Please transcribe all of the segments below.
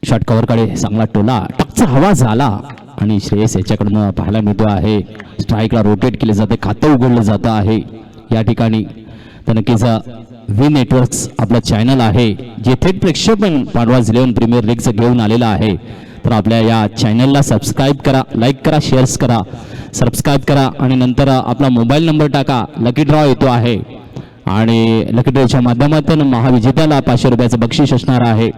षटकावरकडे चांगला टोला टकचा आवाज आला आणि श्रेयस याच्याकडून पाहायला मिळतो आहे. स्ट्राईकला रोटेट केले जाते, खातं उघडलं जातं आहे या ठिकाणी. तर नक्कीच व्ही नेटवर्क्स आपलं चॅनल आहे जे थेट प्रेक्षेपण पांडवाज 11 प्रीमियर लीगचं घेऊन आलेलं आहे. तर आपल्या या चॅनलला सबस्क्राईब करा, लाईक करा, शेअर्स करा, सबस्क्राईब करा आणि नंतर आपला मोबाईल नंबर टाका. लकी ड्रॉ येतो आहे आणि लकी ड्रॉच्या माध्यमातून महाविजेत्याला 500 रुपयाचं बक्षीस असणार आहे.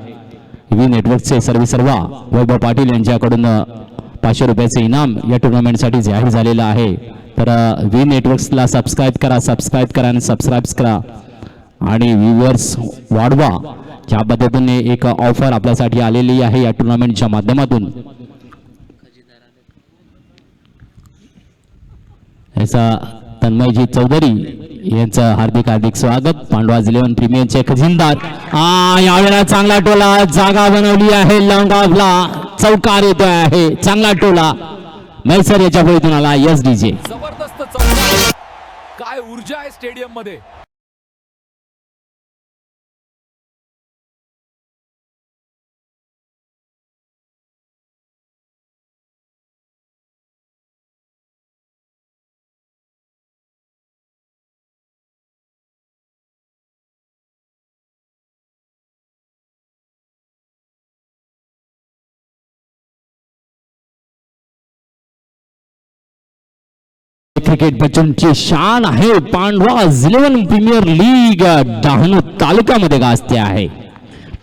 व्ही नेटवर्कचे सर्व वैभव पाटील यांच्याकडून 500 रुपयाचे इनाम या टुर्नामेंटसाठी जाहीर झालेलं आहे. तर व्ही नेटवर्क्सला सबस्क्राईब करा आणि सबस्क्राईब करा आणि व्ह्यूअर्स वाढवा. ज्या पद्धतीने एक ऑफर आपल्यासाठी आलेली आहे या टुर्नामेंटच्या माध्यमातून. याचा तन्मयजी चौधरी यांचं हार्दिक हार्दिक स्वागत. पांडवाज 11 प्रीमियरचे खजिनदार यावेळेला चांगला टोला जागा बनवली आहे. लॉंग ऑफला चौकार येतो आहे, चांगला टोला. मैसर याच्या भोईतून आला. यस डीजे, जबरदस्त चौकार. काय ऊर्जा आहे स्टेडियम मध्ये. क्रिकेट बच्चूंची शान आहे. पांडवाज 11 प्रीमियर लीग डहाणू तालुक्यामध्ये गाजते आहे.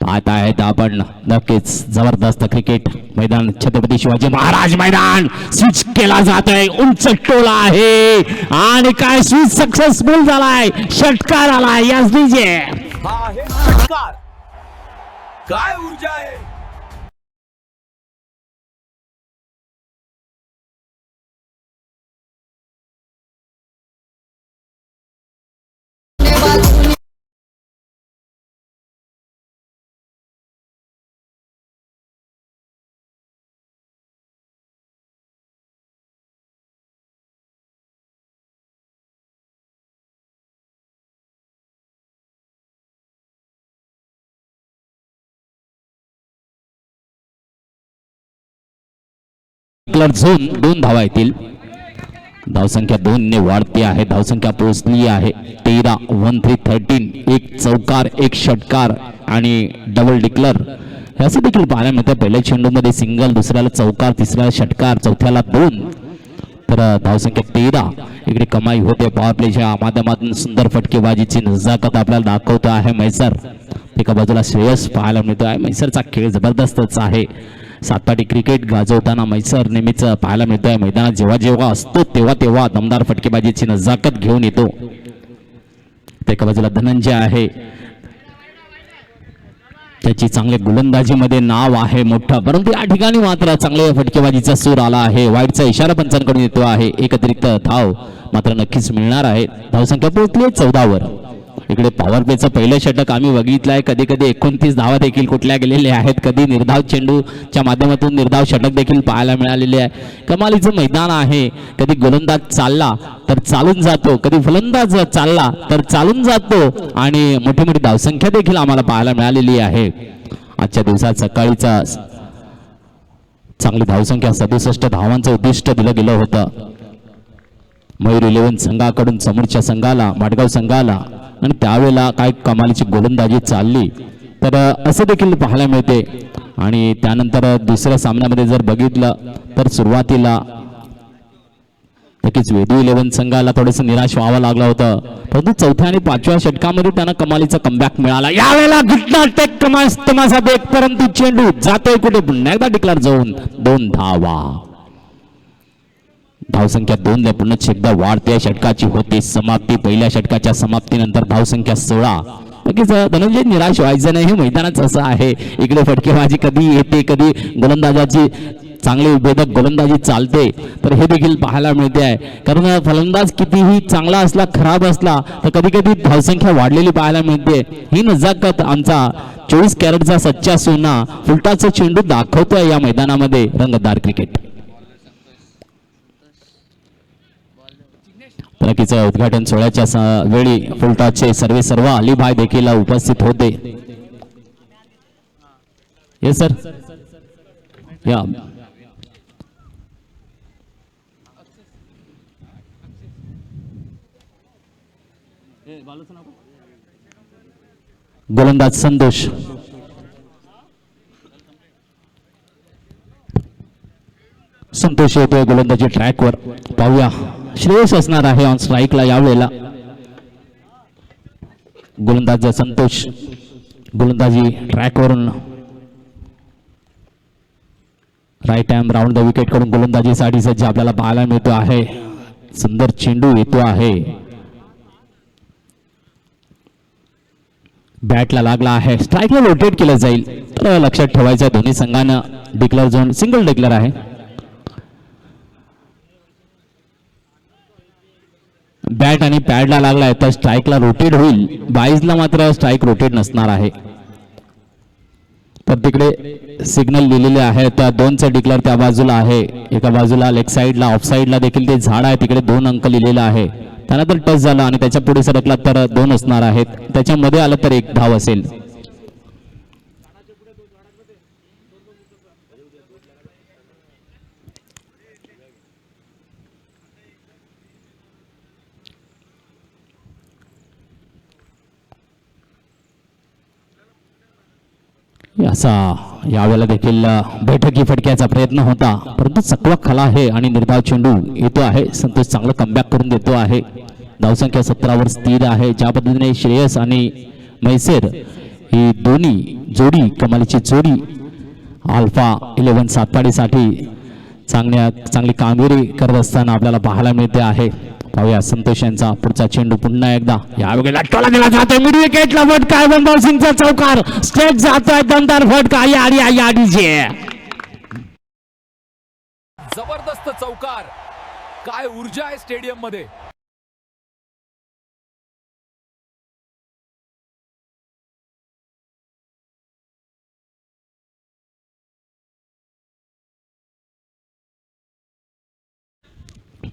पाहत आहेत आपण नक्कीच जबरदस्त क्रिकेट मैदान. छत्रपती शिवाजी महाराज मैदान स्विच केला जातोय. उंच टोला आहे आणि काय स्विच सक्सेसफुल झालाय. षटकार आलाय. यस डीजे, हा आहे षटकार. काय ऊर्जा आहे. झोन 2 धावा येतील. धावसंख्या 2 ने वाढते आहे. धावसंख्या पोहोचली आहे 13. 1-3-13. एक चौकार, एक षटकार आणि डबल डिक्लर याचं देखील पाहायला मिळतं. पहिल्या चेंडूमध्ये सिंगल, दुसऱ्याला चौकार, तिसऱ्याला षटकार, चौथ्याला 2. तर धावसंख्या 13. इकडे कमाई होते. पॉवर प्लेच्या माध्यमातून सुंदर फटकेबाजीची नजाकत आपल्याला दाखवतो आहे मैसर. एका बाजूला श्रेयस पाहायला मिळतो आहे. मैसरचा खेळ जबरदस्तच आहे. सातपाटी क्रिकेट गाजवताना मैसर नेहमीच पाहायला मिळतोय. मैदानात जेव्हा जेव्हा असतो तेव्हा दमदार फटकेबाजीची नजाकत घेऊन येतो. एका बाजूला धनंजय आहे, त्याची चांगले गोलंदाजीमध्ये नाव आहे मोठं, परंतु या ठिकाणी मात्र चांगले फटकेबाजीचा सूर आला आहे. वाईटचा इशारा पंचांकडून येतो आहे. एक अतिरिक्त धाव मात्र नक्कीच मिळणार आहे. धावसंख्या पोहोचली 14 वर. इकडे पॉवर प्लेचं पहिलं षटक आम्ही बघितलं आहे. कधी कधी 29 धावा देखील कुठल्या गेलेल्या आहेत. कधी निर्धाव चेंडूच्या माध्यमातून निर्धाव षटक देखील पाहायला मिळालेले आहे. कमालीचं मैदान आहे. कधी गोलंदाज चालला तर चालून जातो, कधी फलंदाज चालला तर चालून जातो आणि मोठी मोठी धावसंख्या देखील आम्हाला पाहायला मिळालेली आहे. आजच्या दिवसात सकाळीचा चांगली धावसंख्या 67 धावांचं उद्दिष्ट दिलं गेलं होतं मयूर 11 संघाकडून समोरच्या संघाला, माडगाव संघाला. आणि त्यावेळेला काय कमालीची गोलंदाजी चालली तर असं देखील पाहायला मिळते. आणि त्यानंतर दुसऱ्या सामन्यामध्ये जर बघितलं तर सुरुवातीला नक्कीच वेदू 11 संघाला थोडंसं निराश व्हावं लागलं होतं, परंतु चौथ्या आणि 5व्या षटकामध्ये त्यांना कमालीचा कमबॅक मिळाला. यावेळेला घटना टेक तमाशा देख, परंतु चेंडू जातोय कुठे. पुन्हा एकदा डिक्लेअर जाऊन 2 धावा. धावसंख्या 2 ने पुन्हा एकदा वाढते. षटकाची होते समाप्ती. पहिल्या षटकाच्या समाप्तीनंतर धावसंख्या 16. नक्कीच धनंजय निराश व्हायचं नाही. हे मैदानाच असं आहे. इकडे फटकेबाजी कधी येते, कधी गोलंदाजाची चांगली भेदक गोलंदाजी चालते. तर हे देखील पाहायला मिळते आहे. कारण फलंदाज कितीही चांगला असला, खराब असला तर कधी कधी धावसंख्या वाढलेली पाहायला मिळते. ही नजाकत आमचा 24 कॅरेटचा सच्चा सोना फुलटाचा चेंडू दाखवतोय या मैदानामध्ये. रंगतदार क्रिकेट. नक्कीचं उद्घाटन सोहळ्याच्या वेळी फुलटॉसचे सर्व अलीभाई देखील उपस्थित होते. यस सर या गोलंदाज संतोष येतोय गोलंदाजी ट्रॅकवर. पाहूया श्रेयस असणार आहे ऑन स्ट्राईकला यावेळेला. गोलंदाज संतोष गोलंदाजी ट्रॅकवरून right hand round the wicket कडून गोलंदाजीसाठी सज्ज आपल्याला पाहायला मिळतो आहे. सुंदर चेंडू येतो आहे, बॅटला लागला आहे, स्ट्राईकला रोटेट केलं जाईल. तर लक्षात ठेवायचं दोन्ही संघानं डिक्लेअर झोन सिंगल डिक्लेअर आहे. बॅट आणि पॅडला लागलाय तर स्ट्राईकला रोटेट होईल. 22ला मात्र स्ट्राईक रोटेट नसणार आहे. तर तिकडे सिग्नल लिहिलेले आहे. त्या 2चं डिक्लेअर त्या बाजूला आहे. एका बाजूला लेग साईडला ऑफ साईडला देखील ते झाड आहे, तिकडे 2 अंक लिहिलेला आहे. त्यानंतर टच झाला आणि त्याच्या पुढे सरकला तर 2 असणार आहेत. त्याच्यामध्ये आलं तर 1 धाव असेल. असा यावेळेला देखील बैठकी फटक्याचा प्रयत्न होता, परंतु चकवा खाला आहे आणि निर्धाव चेंडू येतो आहे. संतोष चांगला कमबॅक करून देतो आहे. धावसंख्या 17वर स्थिर आहे. ज्या पद्धतीने श्रेयस आणि मैसेर ही दोन्ही जोडी कमालीची जोडी अल्फा 11 सातपाडीसाठी चांगली कामगिरी करत असताना आपल्याला पाहायला मिळते आहे. पाहूया संतोष यांचा पुढचा चेंडू पुन्हा एकदा यावेळेला टोला दिला जातोय. मिड विकेटला फटका, वनभाव सिंगचा चौकार, स्ट्रेट जातोय दमदार फटका. जबरदस्त चौकार. काय ऊर्जा आहे स्टेडियम मध्ये.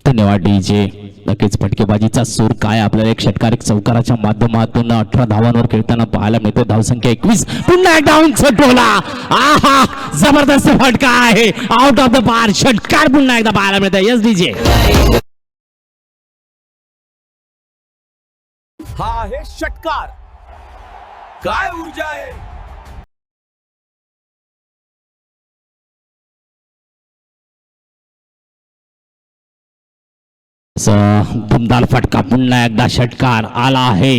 धन्यवाद डीजे. नक्कीच फटकेबाजीचा सूर काय आपल्याला एक षटकार चौकाराच्या माध्यमातून 18 धावांवर खेळताना पाहायला मिळतो. धावसंख्या 21. पुन्हा डाऊन टोला. आहा जबरदस्त फटका आहे, आउट ऑफ द पार. षटकार पुन्हा एकदा पाहायला मिळतो. Yes DJ. हा आहे षटकार. काय ऊर्जा आहे. दमदार फटका, पुन्हा एकदा षटकार आला आहे.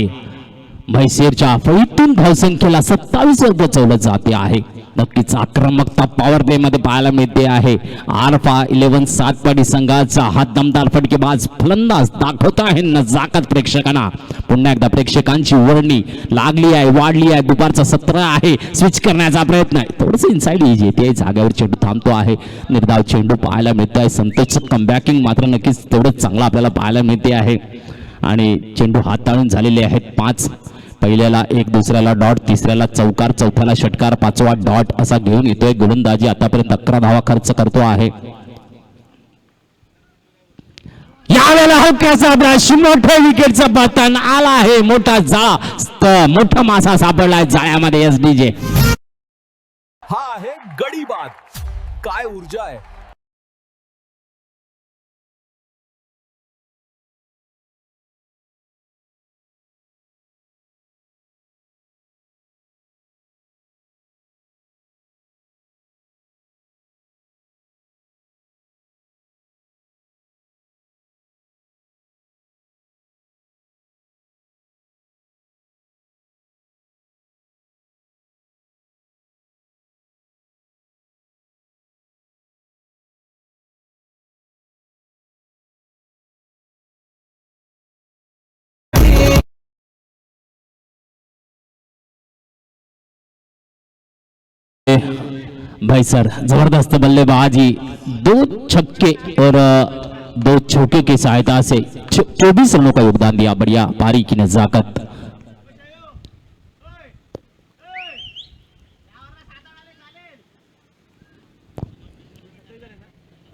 म्हैसेरच्या फळीतून धावसंख्येला 27 वर पोहोचवलं जाते आहे. नक्कीच आक्रमकता पॉवर प्ले मध्ये पाहायला मिळते आहे. अल्फा 11 सातपाडी संघाचा हा दमदार फटकेबाज फलंदाज दाखवत आहे नजाकत प्रेक्षकांना. पुन्हा एकदा प्रेक्षकांची वर्णी लागली आहे, वाढली आहे. दुपारचा 17 आहे, स्विच करण्याचा प्रयत्न आहे. थोडंसं इनसाइड येते, जागेवर चेंडू थांबतो आहे. निर्धाव चेंडू पाहायला मिळत आहे. संतोषचं कमबॅकिंग मात्र नक्कीच तेवढंच चांगलं आपल्याला पाहायला मिळते आहे. आणि चेंडू हाताळून झालेले आहेत 5. पहिल्याला 1, दुसऱ्याला डॉट, तिसऱ्याला चौकार, चौथ्याला षटकार, 5वा डॉट असा घेऊन येतोय. गोलंदाजी आतापर्यंत 11 धावा खर्च करतो आहे. यावेळेला हलक्याचा ब्रश, मोठ्या विकेटचा पतन आला आहे. मोठा मासा सापडलाय जाळ्यामध्ये. S DJ. हा आहे गडीबाद. काय ऊर्जा आहे. भाई सर जबरदस्त बल्लेबाजी, 2 छक्के और 2 चौके की सहायता से 24 रनों का योगदान दिया. बढ़िया पारी की नजाकत.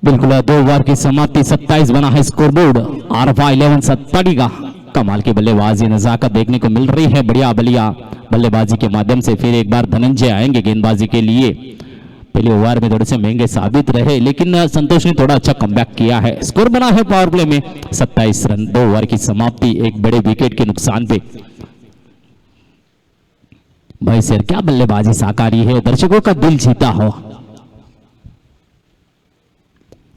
बिल्कुल 2 ओवर की समाप्ति 27 बना है स्कोरबोर्ड. अल्फा 11 सत्ताड़ी का कमाल की बल्लेबाजी नजाकत देखने को मिल रही है. बढ़िया बल्लेबाजी के माध्यम से। फिर एक बार धनंजय आएंगे गेंदबाजी के लिए। पहले ओवर में थोड़े से महंगे साबित रहे, लेकिन संतोष ने थोड़ा अच्छा कमबैक किया है। स्कोर बना है पावर प्ले में 27 रन। 2 ओवर की समाप्ति एक बड़े विकेट के नुकसान पे। भाई सर क्या बल्लेबाजी साकारी है, दर्शकों का दिल जीता हो,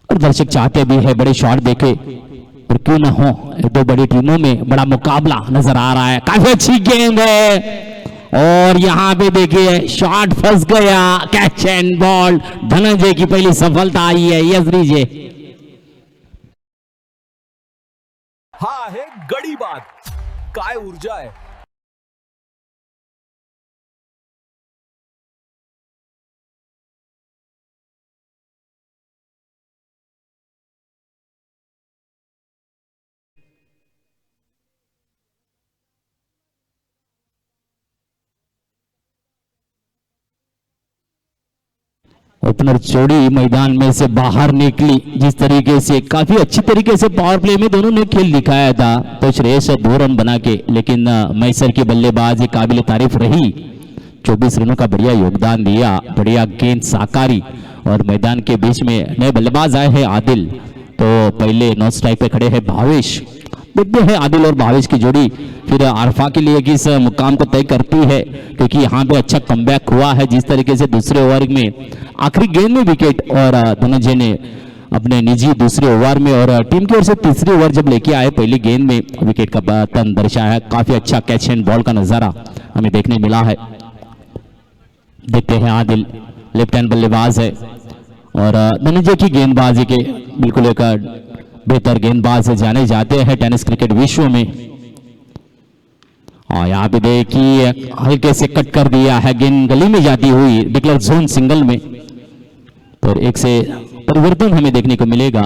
और दर्शक चाहते भी है बड़े शॉट देखे, और क्यों ना हो। दो बड़ी टीमों में बड़ा मुकाबला नजर आ रहा है। काफी अच्छी गेंद है, और यहां पे देखिए शॉट फंस गया। कैच एंड बॉल, धनंजय की पहली सफलता आई है। यस रीजे हा आहे गडी बाद. काय ऊर्जा आहे. ओपनर जोड़ी मैदान में से बाहर निकली जिस तरीके से, काफी अच्छी तरीके से पावर प्ले में दोनों ने खेल दिखाया था। तो श्रेयस 2 रन बना के, लेकिन मैसर की बल्लेबाजी काबिल तारीफ रही। 24 रनों का बढ़िया योगदान दिया, बढ़िया गेंद साकारी। और मैदान के बीच में नए बल्लेबाज आए हैं आदिल, तो पहले नॉन स्ट्राइक पे खड़े हैं भावेश। देखते हैं आदिल और भावेश की जोड़ी फिर आरफा के लिए किस मुकाम को तय करती है, क्योंकि यहाँ पे अच्छा कमबैक हुआ है। जिस तरीके से दूसरे ओवर में आखिरी गेंद में विकेट, और धनंजय ने अपने निजी दूसरे ओवर में और टीम की ओर से तीसरे ओवर जब लेके आए पहली गेंद में विकेट का पतन दर्शाया। काफी अच्छा कैच एंड बॉल का नजारा हमें देखने मिला है। देखते हैं आदिल लेफ्ट हैंड बल्लेबाज है, और धनंजय की गेंदबाजी के बिल्कुल एक बेहतर गेंदबाज से जाने जाते हैं टेनिस क्रिकेट विश्व में। और यहाँ पे देखिए हल्के से कट कर दिया है, गेंद गली में जाती हुई डिक्लेयर जोन सिंगल में। तो एक से परिवर्तन हमें देखने को मिलेगा।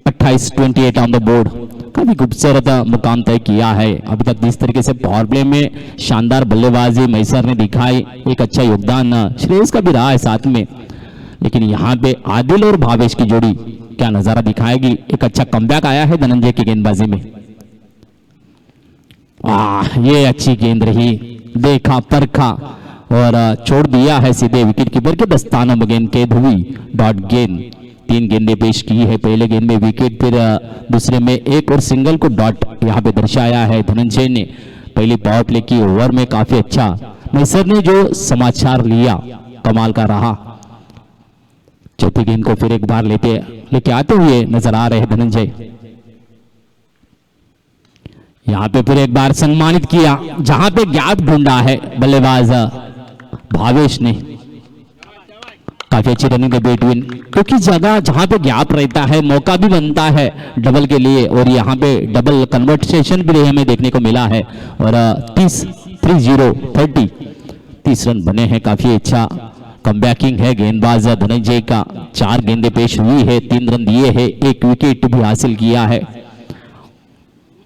28-28 ऑन द बोर्ड। काफी खूबसूरत मुकाम तय किया है अभी तक। जिस तरीके से पावर प्ले में शानदार बल्लेबाजी मैसर ने दिखाई, एक अच्छा योगदान श्रेयस का भी रहा है साथ में। लेकिन यहाँ पे आदिल और भावेश की जोड़ी क्या नजारा दिखाएगी। एक अच्छा कमबैक आया है धनंजय की गेंदबाजी में। ये अच्छी गेंद रही, देखा परखा और छोड़ दिया है सीधे विकेट कीपर के दस्तानों में। गेंद कैद हुई, डॉट गेंद। 3 गेंदें पेश की है, पहले गेंद में विकेट, फिर दूसरे में एक और सिंगल को डॉट यहाँ पे दर्शाया है धनंजय ने। पहली पावर प्ले की ओवर में काफी अच्छा मैसर ने जो समाचार लिया कमाल का रहा। चौथी गेंद को फिर एक बार लेके आते हुए नजर आ रहे हैं धनंजय। यहाँ पे फिर एक बार सम्मानित किया, जहां पे गैप ढूंढा है बल्लेबाज भावेश ने। काफी अच्छी रनिंग बिटवीन, क्योंकि जगह जहां पे गैप रहता है मौका भी बनता है डबल के लिए, और यहाँ पे डबल कन्वर्सेशन भी हमें देखने को मिला है। और 30 रन बने हैं। काफी अच्छा कमबैकिंग है गेंदबाज धनंजय का। 4 गेंदें पेश हुई है, 3 रन दिए हैं, 1 विकेट भी हासिल किया है।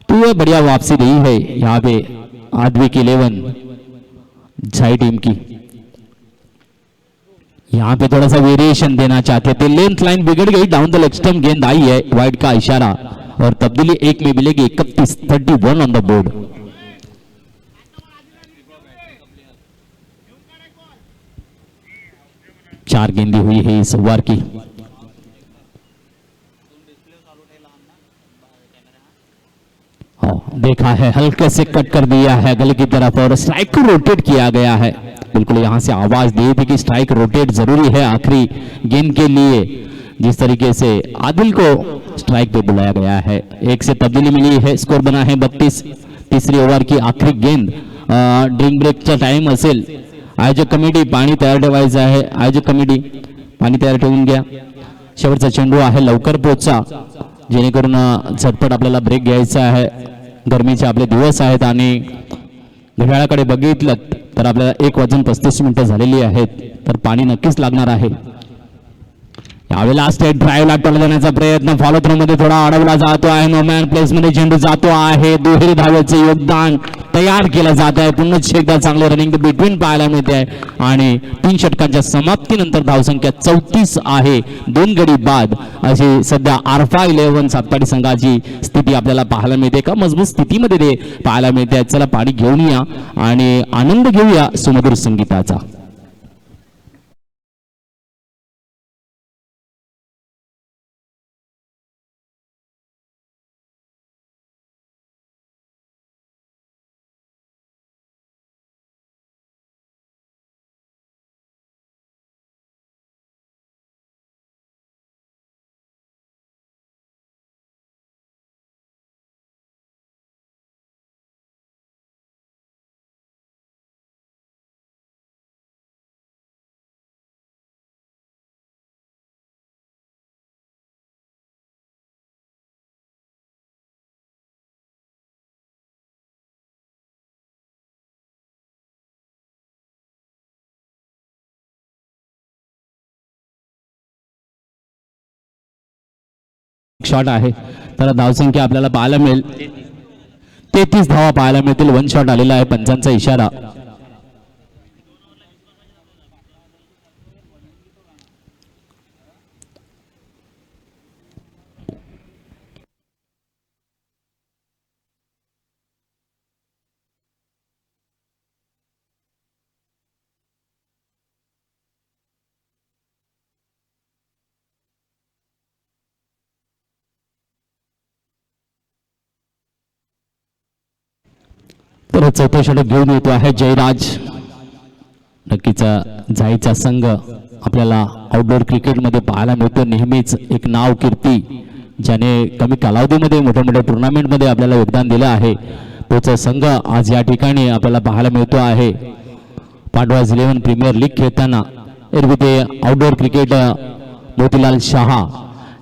तो यह बढ़िया वापसी रही है यहाँ पे आद्विक 11 झाई टीम की। यहाँ पे थोड़ा सा वेरिएशन देना चाहते थे, लेंथ लाइन बिगड़ गई, डाउन द लेग स्टंप गेंद आई है, वाइड का इशारा, और तब्दीली 1 में मिलेगी। 31-31 ऑन द बोर्ड। चार गेंदें हुई है इस ओवर की। देखा है हल्के से कट कर दिया है गले की तरफ, और स्ट्राइक को रोटेट किया गया है। बिल्कुल यहां से आवाज दी थी कि स्ट्राइक रोटेट जरूरी है आखिरी गेंद के लिए। जिस तरीके से आदिल को स्ट्राइक पे बुलाया गया है, 1 से तब्दीली मिली है। स्कोर बना है 32। तीसरी ओवर की आखिरी गेंद ड्रिंक ब्रेकचा टाइम असेल। आयोजक कमिटी पाणी तयार ठेवायचं आहे। आयोजक कमिटी पाणी तयार ठेवून घ्या। शेवटचा चेंडू आहे, लवकर पोहोचा जेणेकरून झटपट आपल्याला ब्रेक घ्यायचा आहे। गरमीचे आपले दिवस आहेत आणि घड्याळाकडे बघितलं तर आपल्याला 1:35 मिनिटं झालेली आहेत, तर पाणी नक्कीच लागणार आहे। यावेळेला स्टेट ड्राईव्हला टोला देण्याचा प्रयत्न, फॉलो थ्रो मध्ये थोडा अडवला जातो आहे। नो मॅन प्लेस मध्ये चेंडू जातो आहे, दुहेरी धावेचे योगदान तयार केला जात आहे. पुन्हा एकदा चांगले रनिंग बिटवीन पाहायला मिळते आहे आणि 3 षटकांच्या समाप्तीनंतर धावसंख्या 34 आहे. 2 गडी बाद अशी सध्या आरफा 11 सातपाडी संघाची स्थिती आपल्याला पाहायला मिळते. का मजबूत स्थितीमध्ये ते पाहायला मिळते. चला पाणी घेऊन या आणि आनंद घेऊया सुमधुर संगीताचा. शॉट आहे तर धावसंख्या आपल्याला पाहायला मिळेल 33 धावा पाहायला मिळतील. 1 शॉट आलेला आहे. पंचांचा इशारा. तर चौथा षटक घेऊन येतो आहे जयराज. नक्कीच जायचा संघ आपल्याला आउटडोर क्रिकेटमध्ये पाहायला मिळतो. नेहमीच एक नाव कीर्ती ज्याने कमी कालावधीमध्ये मोठ्या मोठ्या टुर्नामेंटमध्ये आपल्याला योगदान दिलं आहे तोच संघ आज या ठिकाणी आपल्याला पाहायला मिळतो आहे. पांडवाज 11 प्रीमियर लीग खेळताना एरवी ते आउटडोर क्रिकेट मोतीलाल शहा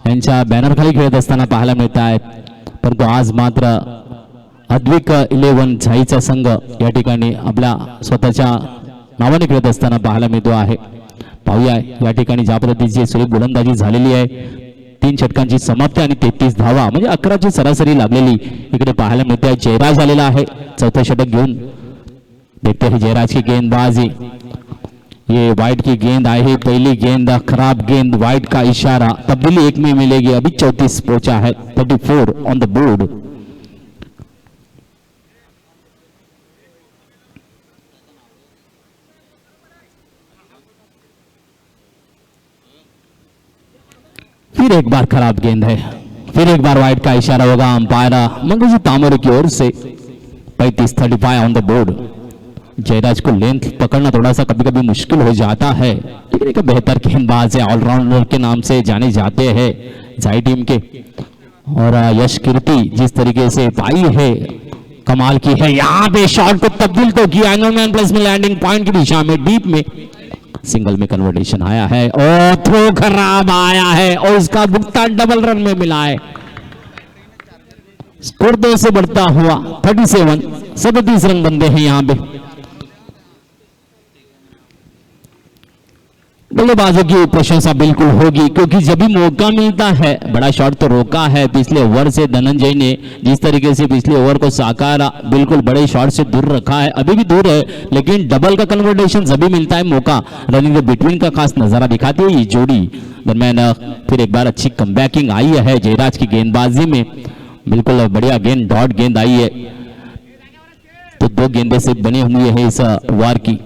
यांच्या बॅनरखाली खेळत असताना पाहायला मिळत आहेत. परंतु आज मात्र अद्विक 11 झाईचा संघ या ठिकाणी आपल्या स्वतःच्या नावाने खेळत असताना पाहायला मिळतो आहे. पाहूया या ठिकाणी ज्या पद्धतीची सुरेख गोलंदाजी झालेली आहे. 3 षटकांची समाप्ती आणि 33 धावा म्हणजे 11ची सरासरी लागलेली इकडे पाहायला मिळते आहे. जयराज आलेला आहे चौथं षटक घेऊन. देखते हैं जयराज की गेंदबाजी. ये वाइड की गेंद आई है. पहली गेंद खराब गेंद. वाइड का इशारा. तब्दीली 1 में मिलेगी. अभी 34 पहुंचा है. 34 ऑन द बोर्ड. फिर एक बार खराब गेंद है. फिर एक बार वाइड का इशारा होगा अंपायर मंगेश तामोरे की ओर से. 35 ऑन द बोर्ड. जयराज को लेंथ पकड़ना थोड़ा सा कभी कभी मुश्किल हो जाता है लेकिन एक बेहतर गेंदबाज है. ऑलराउंडर के नाम से जाने जाते हैं जाई टीम के. और यश कीर्ति जिस तरीके से पाई है कमाल की है. यहाँ पे शॉट को तब्दील तो किया एंगलमैन प्लस में लैंडिंग पॉइंट की दिशा में डीप में सिंगल में कन्वर्टेशन आया है और थ्रो खराब आया है और उसका भुगतान डबल रन में मिला है. स्कोर 2 से बढ़ता हुआ 37. 37 रन बनते हैं यहाँ पे. बल्लेबाजों की प्रशंसा बिल्कुल होगी क्योंकि जब भी मौका मिलता है बड़ा शॉट तो रोका है. पिछले ओवर से धनंजय ने जिस तरीके से पिछले ओवर को साकारा बिल्कुल बड़े शॉट से दूर रखा है. अभी भी दूर है लेकिन डबल का कन्वर्टेशन जब भी मिलता है मौका रनिंग बिटवीन का खास नजारा दिखाती है ये जोड़ी. दरम्यान फिर एक बार अच्छी कमबैकिंग आई है जयराज की गेंदबाजी में. बिल्कुल बढ़िया गेंद डॉट गेंद आई है. तो 2 गेंदे से बने हुए हैं इस वार की.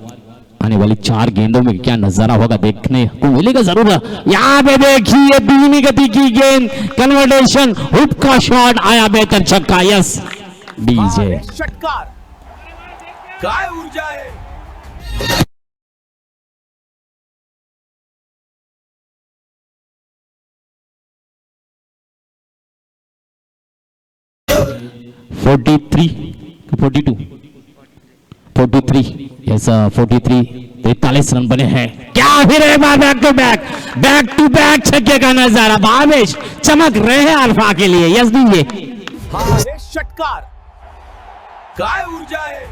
आने वाली 4 गेंदों में क्या नजारा होगा देखने को मिलेगा जरूर. यहाँ पे देखिए धीमी गति की गेंद कन्वर्टेशन हुक का शॉट आया बेहतर छक्का. यस डीजे षटकार. काय ऊर्जा आहे. $43 42 43 यस 43. 43 रन बने हैं. क्या फिर एक बार बैक टू बैक छक्के का नजारा. भावेश चमक रहे हैं अल्फा के लिए. यस दीजिए. हा आहे षटकार. काय ऊर्जा आहे.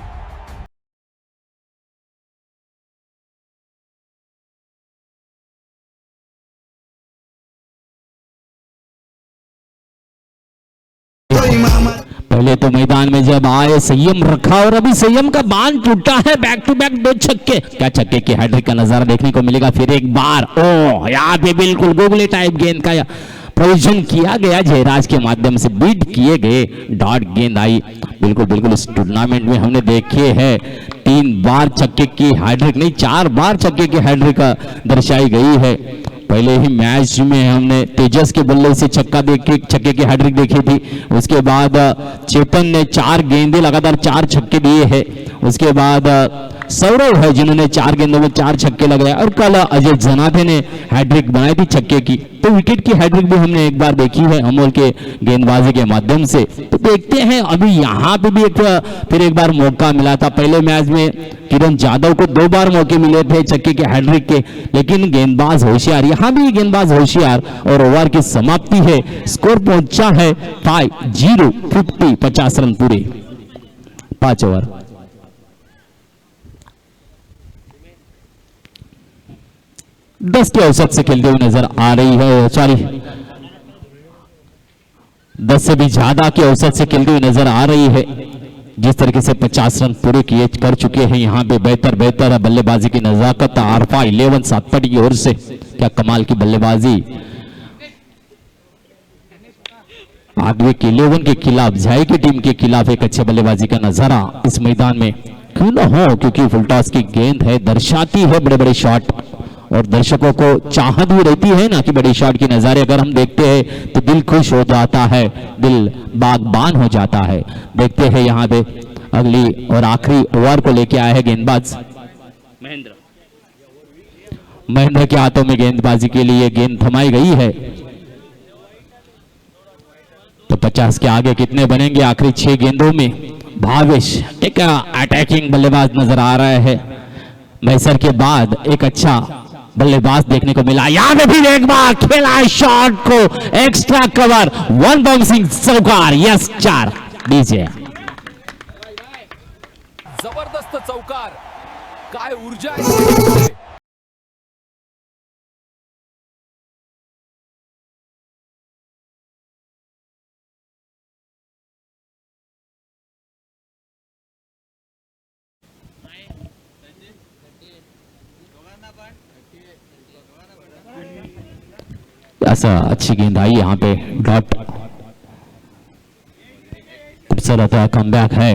पहले तो मैदान में जब आए संयम रखा और अभी संयम का बांध टूटा है। बैक टू बैक 2 छक्के, क्या छक्के की हैट्रिक का नजारा देखने को मिलेगा फिर एक बार। ओ यहाँ पे बिल्कुल गुगली टाइप गेंद का प्रोविजन किया गया, जयराज के माध्यम से बीट किए गए, डॉट गेंद आई। बिल्कुल इस टूर्नामेंट में हमने देखे हैं 3 बार छक्के की हैट्रिक, नहीं 4 बार छक्के की हैट्रिक दर्शाई गई है। पहले ही मैच में हमने तेजस के बल्ले से छक्के की हैट्रिक देखी थी। उसके बाद चेतन ने 4 गेंदे लगातार 4 छक्के दिए हैं। उसके बाद सौरव है जिन्होंने 4 गेंदों में 4 छक्के लगाए, और कल अजय जनाथे ने हैट्रिक बनाई थी छक्के की। तो विकेट की हैट्रिक भी हमने एक बार देखी है अमोल के गेंदबाजी के माध्यम से। तो देखते हैं अभी यहाँ पे भी फिर एक बार मौका मिला था। पहले मैच में किरण जाधव को 2 बार मौके मिले थे छक्के के हैट्रिक के, लेकिन गेंदबाज होशियार, यहाँ भी गेंदबाज होशियार, और ओवर की समाप्ति है। स्कोर पहुंचा है 5-0, 50 रन पूरे 5 ओवर। दस के औसत से खेलते हुए नजर आ रही है, सॉरी 10 से भी ज्यादा के औसत से खेलते हुए नजर आ रही है। जिस तरीके से 50 रन पूरे किए कर चुके हैं यहाँ पे, बेहतर बल्लेबाजी की नजाकत आरफा 11 सातपटी की ओर से, क्या कमाल की बल्लेबाजी। आगवे के 11 के खिलाफ, झाई की टीम के खिलाफ एक अच्छे बल्लेबाजी का नजारा इस मैदान में क्यों न हो, क्योंकि फुल टॉस की गेंद है, दर्शाती है बड़े शॉट, और दर्शकों को चाहत भी रहती है ना कि बड़ी शॉट की नजारे अगर हम देखते हैं तो दिल खुश हो जाता है, दिल बागबान हो जाता है। देखते हैं यहाँ पे अगली और आखिरी ओवर को लेके आए हैं गेंदबाज महेंद्र के हाथों में गेंदबाजी के लिए गेंद थमाई गई है। तो 50 के आगे कितने बनेंगे आखिरी 6 गेंदों में। भावेश एक अटैकिंग बल्लेबाज नजर आ रहा है। मैसर के बाद एक अच्छा बल्लेबाज देखने को मिला। यहाँ पे भी एक बार खेला है शॉट को, एक्स्ट्रा कवर, 1 बाउंसिंग चौकार, यस 4 डीजे। जबरदस्त चौकार, काय ऊर्जा आहे। ऐसा अच्छी गेंद आई यहाँ पे, डॉट खूबसूरत कमबैक है,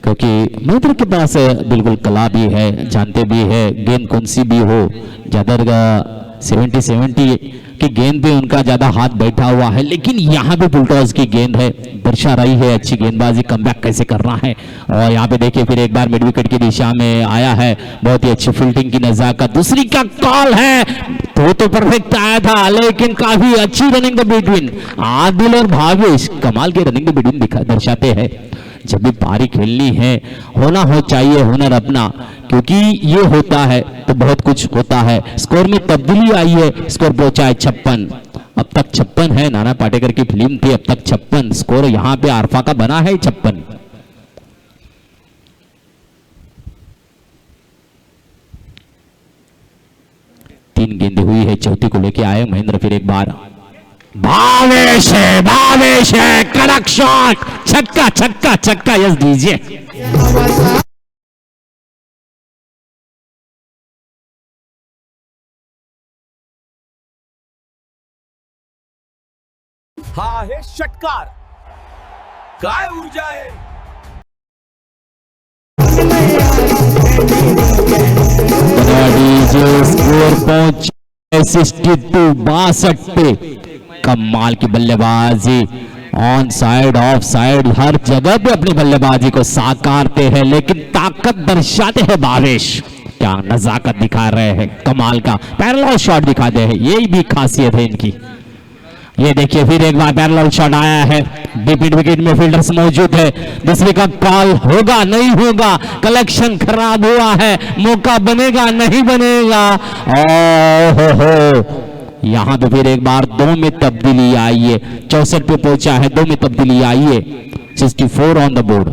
क्योंकि मैत्र के पास बिल्कुल कला भी है, जानते भी है गेंद कौन सी भी हो। ज्यादा 70 की गेंद पे उनका ज्यादा हाथ बैठा हुआ है, लेकिन यहाँ पे फुल टॉस की गेंद है, दर्शा रही है अच्छी गेंदबाजी, कमबैक कैसे करना है। और यहाँ पे देखिए फिर एक बार मिड विकेट की दिशा में आया है, बहुत ही अच्छी फील्डिंग की नजाकत। दूसरी का कॉल है, तो परफेक्ट आया था, लेकिन काफी अच्छी रनिंग द बिटवीन। आदिल और भावेश कमाल के रनिंग द बिटवीन दर्शाते हैं। जब भी पारी खेलनी है, होना हो चाहिए हुनर अपना, क्योंकि ये होता है तो बहुत कुछ होता है। स्कोर में तब्दीली आई है, स्कोर पहुंचा है 56, अब तक 56 है। नाना पाटेकर की फिल्म थी, अब तक 56 स्कोर यहाँ पे आरफा का बना है 56। तीन गेंदें हुई है, चौथी को लेके आए महेंद्र। फिर एक बार भावेश है, कड़क शॉट, छक्का, यस दीजिए। हा आहे षटकार, काय ऊर्जा आहे। स्कोर पहुंच 62 पे। कमाल की बल्लेबाजी, ऑन साइड ऑफ साइड हर जगह पे अपनी बल्लेबाजी को साकारते हैं, लेकिन ताकत दर्शाते हैं भावेश। क्या नजाकत दिखा रहे हैं, कमाल का पैरेलल शॉट दिखाते हैं, यही भी खासियत है इनकी। ये देखिए फिर एक बार पैरेलल शॉट आया है, डिपिट विकेट में फील्डर्स मौजूद है। दूसरे का कॉल होगा नहीं होगा, कलेक्शन खराब हुआ है, मौका बनेगा नहीं बनेगा। ओहो, यहाँ पे फिर एक बार 2 में तब्दीली आई है, 64 पे पहुंचा है, 2 में तब्दीली आई है, 64 ऑन द बोर्ड।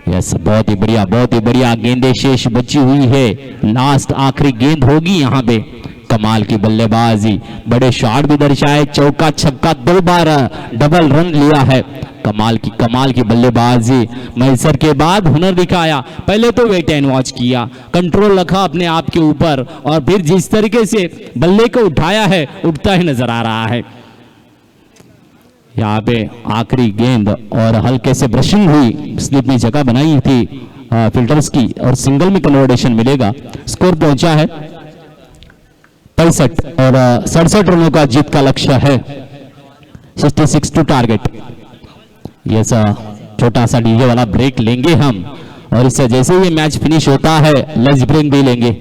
यस, बहुत ही बढ़िया गेंदें शेष बची हुई है, लास्ट आखिरी गेंद होगी यहाँ पे। कमाल की बल्लेबाजी, बड़े शॉट भी दर्शाए, चौका छक्का 2 बार डबल रन लिया है। कमाल की बल्लेबाजी, मैसर के बाद हुनर दिखाया। पहले तो वेट एंड वॉच किया, कंट्रोल रखा अपने आप के ऊपर और फिर जिस तरीके से बल्ले को उठाया है उठता ही नजर आ रहा है। यहाँ पे आखिरी गेंद और हल्के से ब्रशिंग हुई, स्लिप में जगह बनाई थी फिल्टर्स की और सिंगल में कन्वर्टेशन मिलेगा। स्कोर पहुंचा है 65 और 67 रनों का जीत का लक्ष्य है। 66 टू टारगेट। ये सा छोटा सा डीजे वाला ब्रेक लेंगे हम और इससे जैसे ये मैच फिनिश होता है लंच ब्रेक भी लेंगे।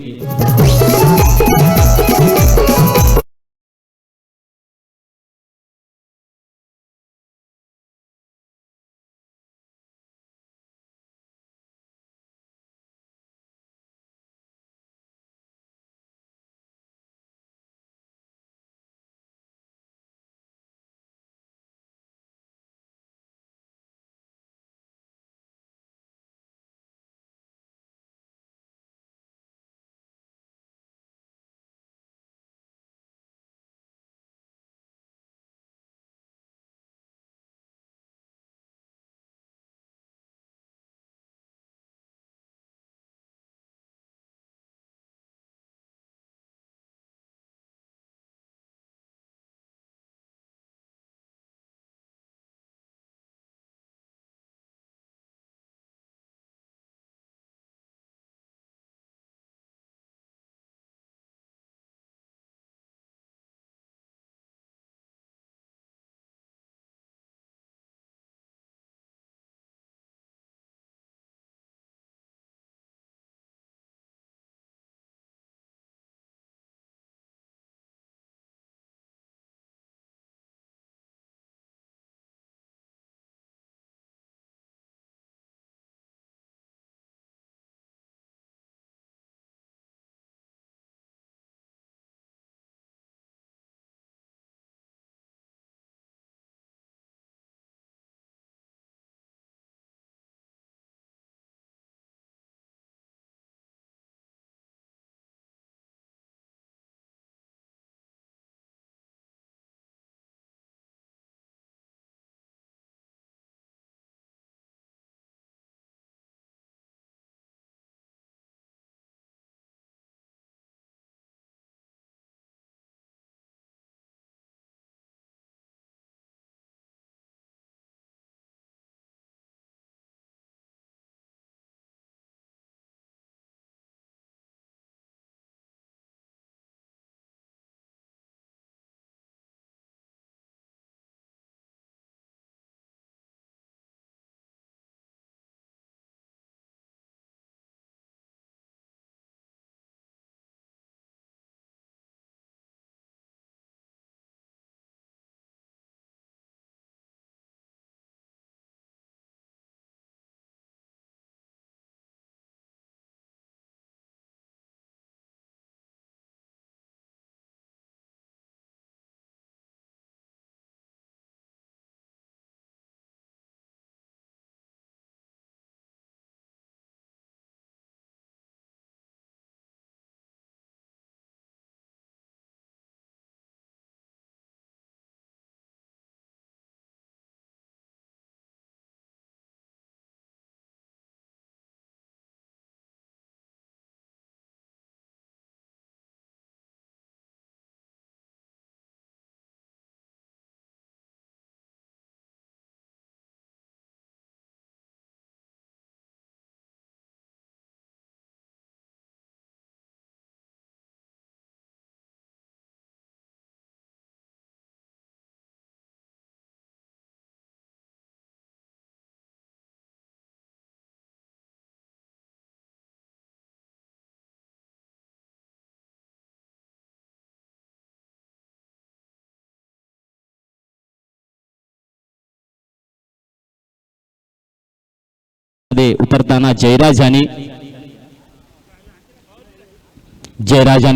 उतरताना जयराज आणि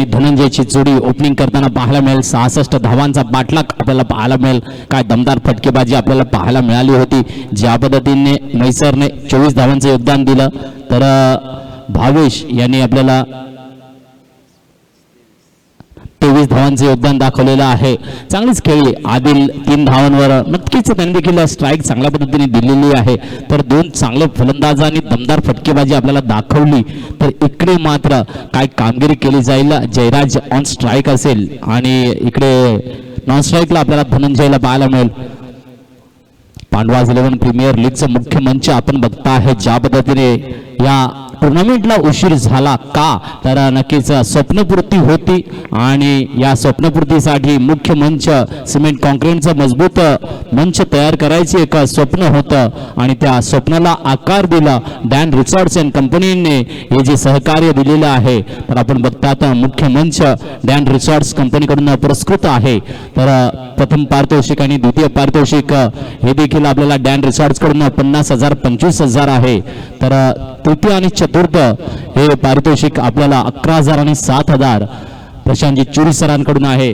धनंजयची जोडी ओपनिंग करताना पाहायला मिळेल। 66 धावांचा पाठलाग आपल्याला पाहायला मिळेल। काय दमदार फटकेबाजी आपल्याला पाहायला मिळाली होती। ज्या पद्धतीने मैसरने 24 धावांचं योगदान दिलं तर भावेश यांनी आपल्याला 23 धावांचे योगदान दाखवलेलं आहे. चांगलीच खेळी आदिल 3 धावांवर नक्कीच त्यांनी देखील स्ट्राईक चांगल्या पद्धतीने दिलेली आहे. तर 2 चांगले फलंदाजांनी दमदार फटकेबाजी आपल्याला दाखवली. तर इकडे मात्र काय कामगिरी केली जाईल. जयराज ऑन स्ट्राईक असेल आणि इकडे नॉन स्ट्राईकला आपल्याला धनंजयला पाहायला मिळेल. पांडवाज 11 प्रीमियर लीगचं मुख्य मंच आपण बघता आहे. ज्या पद्धतीने या टुर्नामेंटला उशीर झाला का, तर नक्कीच स्वप्नपूर्ती होती आणि या स्वप्नपूर्तीसाठी मुख्य मंच सिमेंट कॉन्क्रीटचं मजबूत मंच तयार करायचे एक स्वप्न होतं आणि त्या स्वप्नाला आकार दिला डॅन रिसॉर्ट्स अँड कंपनीने. हे जे सहकार्य दिलेलं आहे तर आपण बघतात मुख्य मंच डॅन रिसॉर्ट्स कंपनीकडून पुरस्कृत आहे. तर प्रथम पारितोषिक आणि द्वितीय पारितोषिक हे देखील आपल्याला डॅन रिसॉर्ट्स कडून 50,000 25,000 आहे. तर तृतीय आणि चतुर्थ हे पारितोषिक आपल्याला 11,000 आणि 7,000 प्रशांतजी चुरी सरांकडून आहे.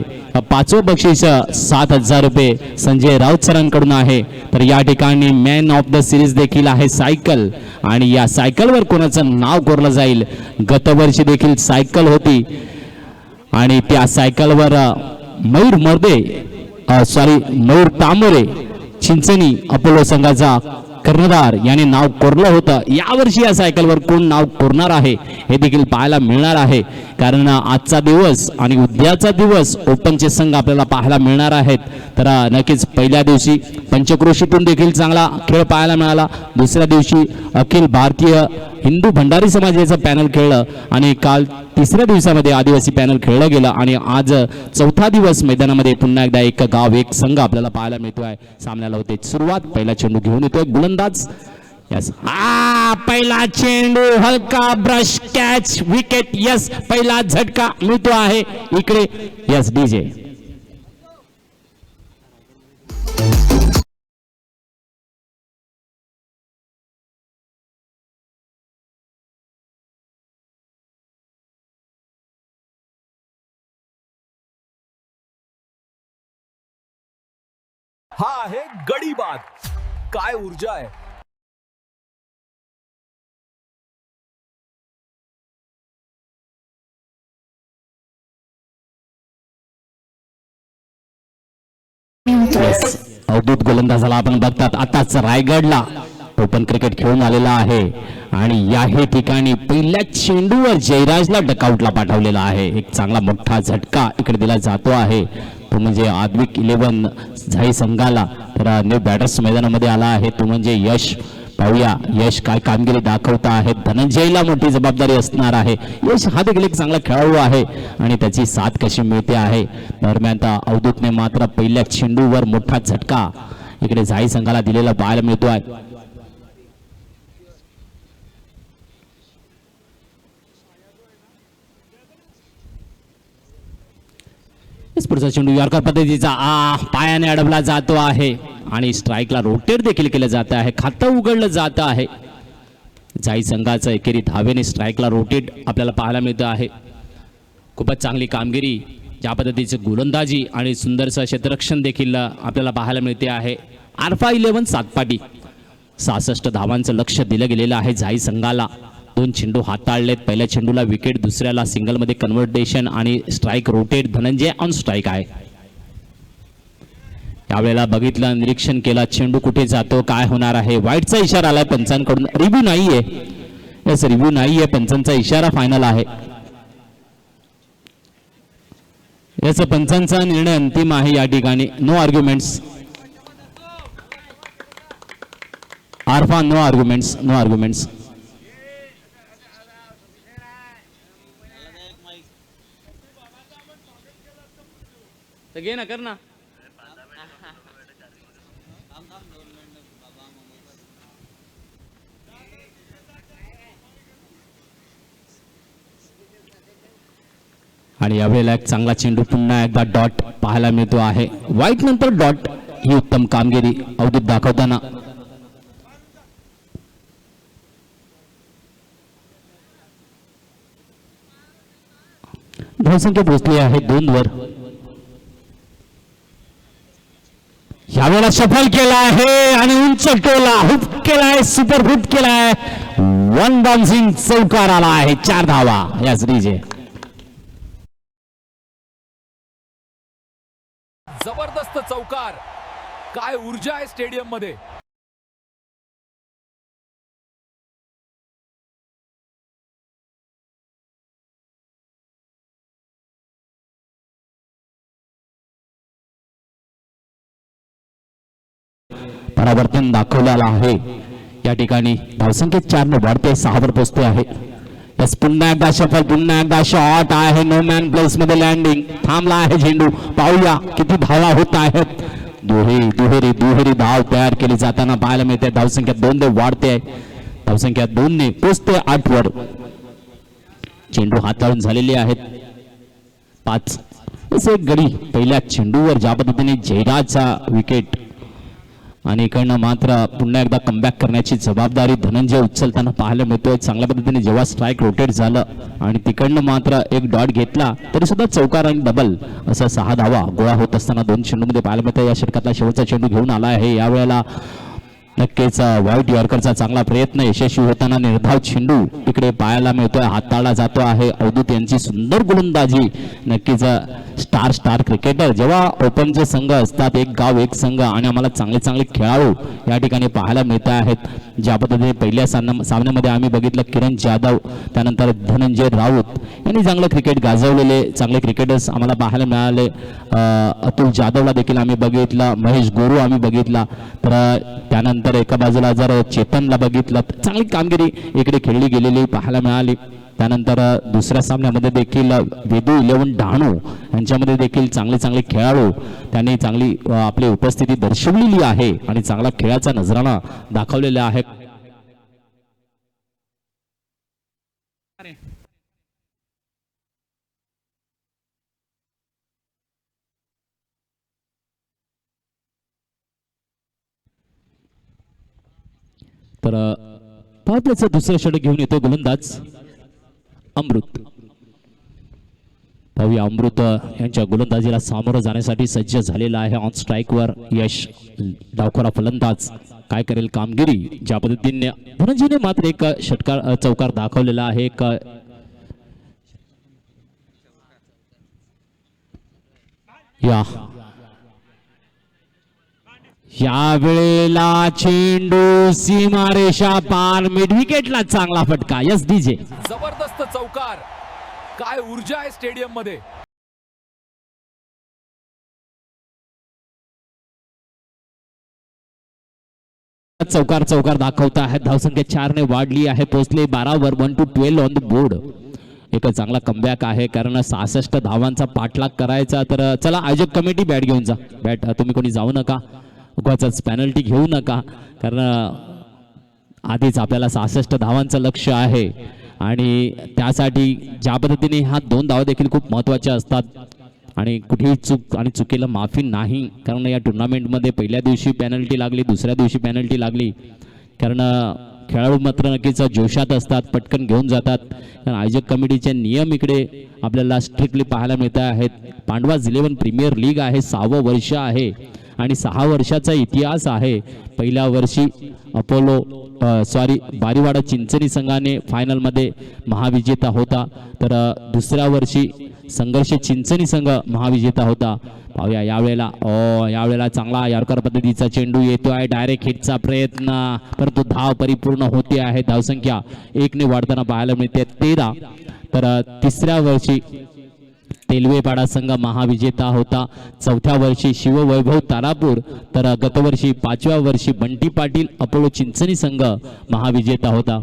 पाचवं बक्षीस 7,000 रुपये संजय राऊत सरांकडून आहे. तर या ठिकाणी मॅन ऑफ द सिरीज देखील आहे सायकल आणि या सायकलवर कोणाचं नाव कोरलं जाईल. गतवर्षी देखील सायकल होती आणि त्या सायकलवर मयूर तामरे चिंचणी अपोलो संघाचा कर्णधार याने नाव कोरलं होतं. यावर्षी या सायकलवर कोण नाव कोरणार आहे हे देखील पाहायला मिळणार आहे. कारण आजचा दिवस आणि उद्याचा दिवस ओपनचे संघ आपल्याला पाहायला मिळणार आहेत. तर नक्कीच पहिल्या दिवशी पंचक्रोशीतून देखील चांगला खेळ पाहायला मिळाला. दुसऱ्या दिवशी अखिल भारतीय हिंदू भंडारी समाजाचं पॅनल खेळलं आणि काल तिसऱ्या दिवसामध्ये आदिवासी पॅनल खेळलं गेलं आणि आज चौथा दिवस मैदानामध्ये पुन्हा एकदा एक गाव एक संघ आपल्याला पाहायला मिळतोय. सामन्याला होते सुरुवात. पहिला चेंडू घेऊन येतोय गोलंदाज. यस, पहिला चेंडू हलका ब्रश कॅच विकेट. यस, पहिला झटका मिळतो आहे इकडे. Yes DJ. हा आहे गडी बाद. काय ऊर्जा आहे. अवधूत गोलंदाजाला आपण बघतात आताच रायगडला ओपन क्रिकेट खेळून आलेला आहे आणि याही ठिकाणी पहिल्या चेंडूवर जयराजला डकआउटला पाठवलेला आहे. एक चांगला मोठा झटका इकडे दिला जातो आहे. तो म्हणजे आद्विक 11 झाई संघाला. तर न्यू बॅटर्स मैदानामध्ये आला आहे तो म्हणजे यश. पाहूया यश काय कामगिरी दाखवता आहे. धनंजयला मोठी जबाबदारी असणार आहे. यश हा देखील एक चांगला खेळाडू आहे आणि त्याची साथ कशी मिळते आहे. दरम्यान अवधूतने मात्र पहिल्या चेंडूवर मोठा झटका इकडे झाई संघाला दिलेला पाहायला मिळतो आहे. पुढचा चेंडू यॉर्कर पद्धतीचा पायाने अडवला जातो आहे आणि स्ट्राईकला रोटेट देखील केलं जात आहे. खातं उघडलं जात आहे. जाई संघाचं एकेरी धावेने स्ट्राईकला रोटेट आपल्याला पाहायला मिळतं आहे. खूपच चांगली कामगिरी. ज्या पद्धतीचे गोलंदाजी आणि सुंदरचं क्षेत्ररक्षण देखील आपल्याला पाहायला मिळते आहे. आरफा 11 सातपाटी 66 धावांचं लक्ष दिलं गेलेलं आहे जाई संघाला. 2 चेंडू हाताळलेत. पहिल्या चेंडूला विकेट, दुसऱ्याला सिंगलमध्ये कन्व्हर्टेशन आणि strike rotate. Dhananjay on strike आहे. त्यावेळेला बघितलं, निरीक्षण केला चेंडू कुठे जातो, काय होणार आहे. वाईटचा इशारा आलाय पंचांकडून. रिव्ह्यू नाहीये. यस, रिव्ह्यू नाहीये. पंचांचा इशारा फायनल आहे. याचा पंचांचा निर्णय अंतिम आहे या ठिकाणी. No arguments. आरफा नो आर्ग्युमेंट्स. No arguments. घे ना, कर ना. आणि यावेळेला एक चांगला चेंडू पुन्हा एकदा डॉट पाहायला मिळतो आहे. वाईट नंतर डॉट ही उत्तम कामगिरी अवधूत दाखवताना. धावसंख्या पोहोचली आहे 2 वर. यावेळेला सफल केला आहे आणि उंच टोला हुप केलाय. सुपर हुप केलाय. 1 बाउन्सिंग चौकार आला आहे. 4 धावा. याच डीजे. जबरदस्त चौकार. काय ऊर्जा आहे स्टेडियम मध्ये. परावर्तन दाखवलेला आहे. या ठिकाणी धावसंख्या 4 ने वाढते, 6 वर पोहोचते आहे. यस, पुन्हा एकदा शफल, पुन्हा एकदा शॉट आहे. नो मॅन प्लेस मध्ये लँडिंग. थांबला आहे झेंडू. पाहूया किती धावा होत आहेत. दुहेरी धाव तयार केली जाताना पाहायला मिळते. धावसंख्या 2 ने वाढते आहे. धावसंख्या 2 ने पोहोचते 8 वर. चेंडू हाताळून झालेले आहेत 5. एक गडी पहिल्या चेंडूवर ज्या पद्धतीने जयराजचा विकेट आणि इकडनं मात्र पुन्हा एकदा कमबॅक करण्याची जबाबदारी धनंजय उचलताना पाहायला मिळतोय. चांगल्या पद्धतीने जेव्हा स्ट्राईक रोटेट झालं आणि तिकडनं मात्र एक डॉट घेतला तरी सुद्धा चौकार आणि डबल असा 6 धावा गोळा होत असताना 2 चेंडूमध्ये पाहायला मिळतं. या षटकातला शेवटचा चेंडू घेऊन आला आहे. यावेळेला नक्कीच व्हाईट यॉर्करचा चांगला प्रयत्न यशस्वी होताना निर्धाव चेंडू इकडे पाहायला मिळतोय, हाताळला जातो आहे. अवधूत यांची सुंदर गोलंदाजी. नक्कीच स्टार क्रिकेटर जेव्हा ओपनचे संघ असतात, एक गाव एक संघ, आणि आम्हाला चांगले खेळाडू या ठिकाणी पाहायला मिळत आहेत. ज्या पद्धतीने पहिल्या सामन्यामध्ये आम्ही बघितलं किरण जाधव, त्यानंतर धनंजय राऊत यांनी चांगलं क्रिकेट गाजवलेले चांगले क्रिकेटर्स आम्हाला पाहायला मिळाले. अतुल जाधवला देखील आम्ही बघितलं, महेश गोरू आम्ही बघितला. तर त्यानंतर एका बाजूला जर चेतनला बघितलं, चांगली कामगिरी इकडे खेळली गेलेली पाहायला मिळाली. त्यानंतर दुसऱ्या सामन्यामध्ये देखील वेदू 11 डहाणू यांच्यामध्ये देखील चांगले खेळाडू त्यांनी चांगली आपली उपस्थिती दर्शवलेली आहे आणि चांगला खेळाचा नजराणा दाखवलेला आहे. तर पावसाचं दुसरं षटक घेऊन येतो गोलंदाज अमृत. पाहूया अमृत यांच्या गोलंदाजीला सामोरं जाण्यासाठी सज्ज झालेला आहे. ऑन स्ट्राईक वर यश, डावखोरा फलंदाज काय करेल कामगिरी. ज्या पद्धतीने धनंजयने मात्र एक चौकार दाखवलेला आहे. या वेळेला चेंडू सीमारेषा पार, मिड विकेटला चांगला फटका. यस डीजे, जबरदस्त चौकार. काय ऊर्जा आहे स्टेडियम मध्ये. चौकार दाखवता आहे. धावसंख्या 4 ने वाढली आहे, पोहोचले 12 वर. 1 to 12 ऑन द बोर्ड. एक चांगला कमबॅक आहे, कारण 66 धावांचा पाठलाग करायचा. तर चला आयोजक कमिटी बॅट घेऊन जा. बॅट तुम्ही कोणी जाऊ नका, उगाच पेनल्टी घेऊ नका, कारण आधीच आपल्याला 66 धावांचं लक्ष आहे आणि त्यासाठी ज्या पद्धतीने हा 2 धावा देखील खूप महत्त्वाच्या असतात आणि कुठेही चूक आणि चुकीला माफी नाही. कारण या टुर्नामेंटमध्ये पहिल्या दिवशी पेनल्टी लागली, दुसऱ्या दिवशी पेनल्टी लागली, कारण खेळाडू मात्र नक्कीच जोशात असतात, पटकन घेऊन जातात. कारण आयोजक कमिटीचे नियम इकडे आपल्याला स्ट्रिक्टली पाहायला मिळत आहेत. पांडवाज 11 प्रीमियर लीग आहे, 6वं वर्ष आहे आणि 6 वर्षाचा इतिहास आहे. पहिल्या वर्षी बारीवाडा चिंचणी संघाने फायनलमध्ये महाविजेता होता, तर दुसऱ्या वर्षी संघर्ष चिंचणी संघ महाविजेता होता. पाहूया यावेळेला चांगला यॉर्कर पद्धतीचा चेंडू येतोय. डायरेक्ट हिटचा प्रयत्न, परंतु धाव परिपूर्ण होते आहे. धावसंख्या 1 ने वाढताना पाहायला मिळते 13. तर तिसऱ्या वर्षी तेलवेपाडा संघ महाविजेता होता. चौथ्या वर्षी शिववैभव तारापूर, तर गतवर्षी 5व्या वर्षी बंटी पाटील अपोलो चिंचणी संघ महाविजेता होता.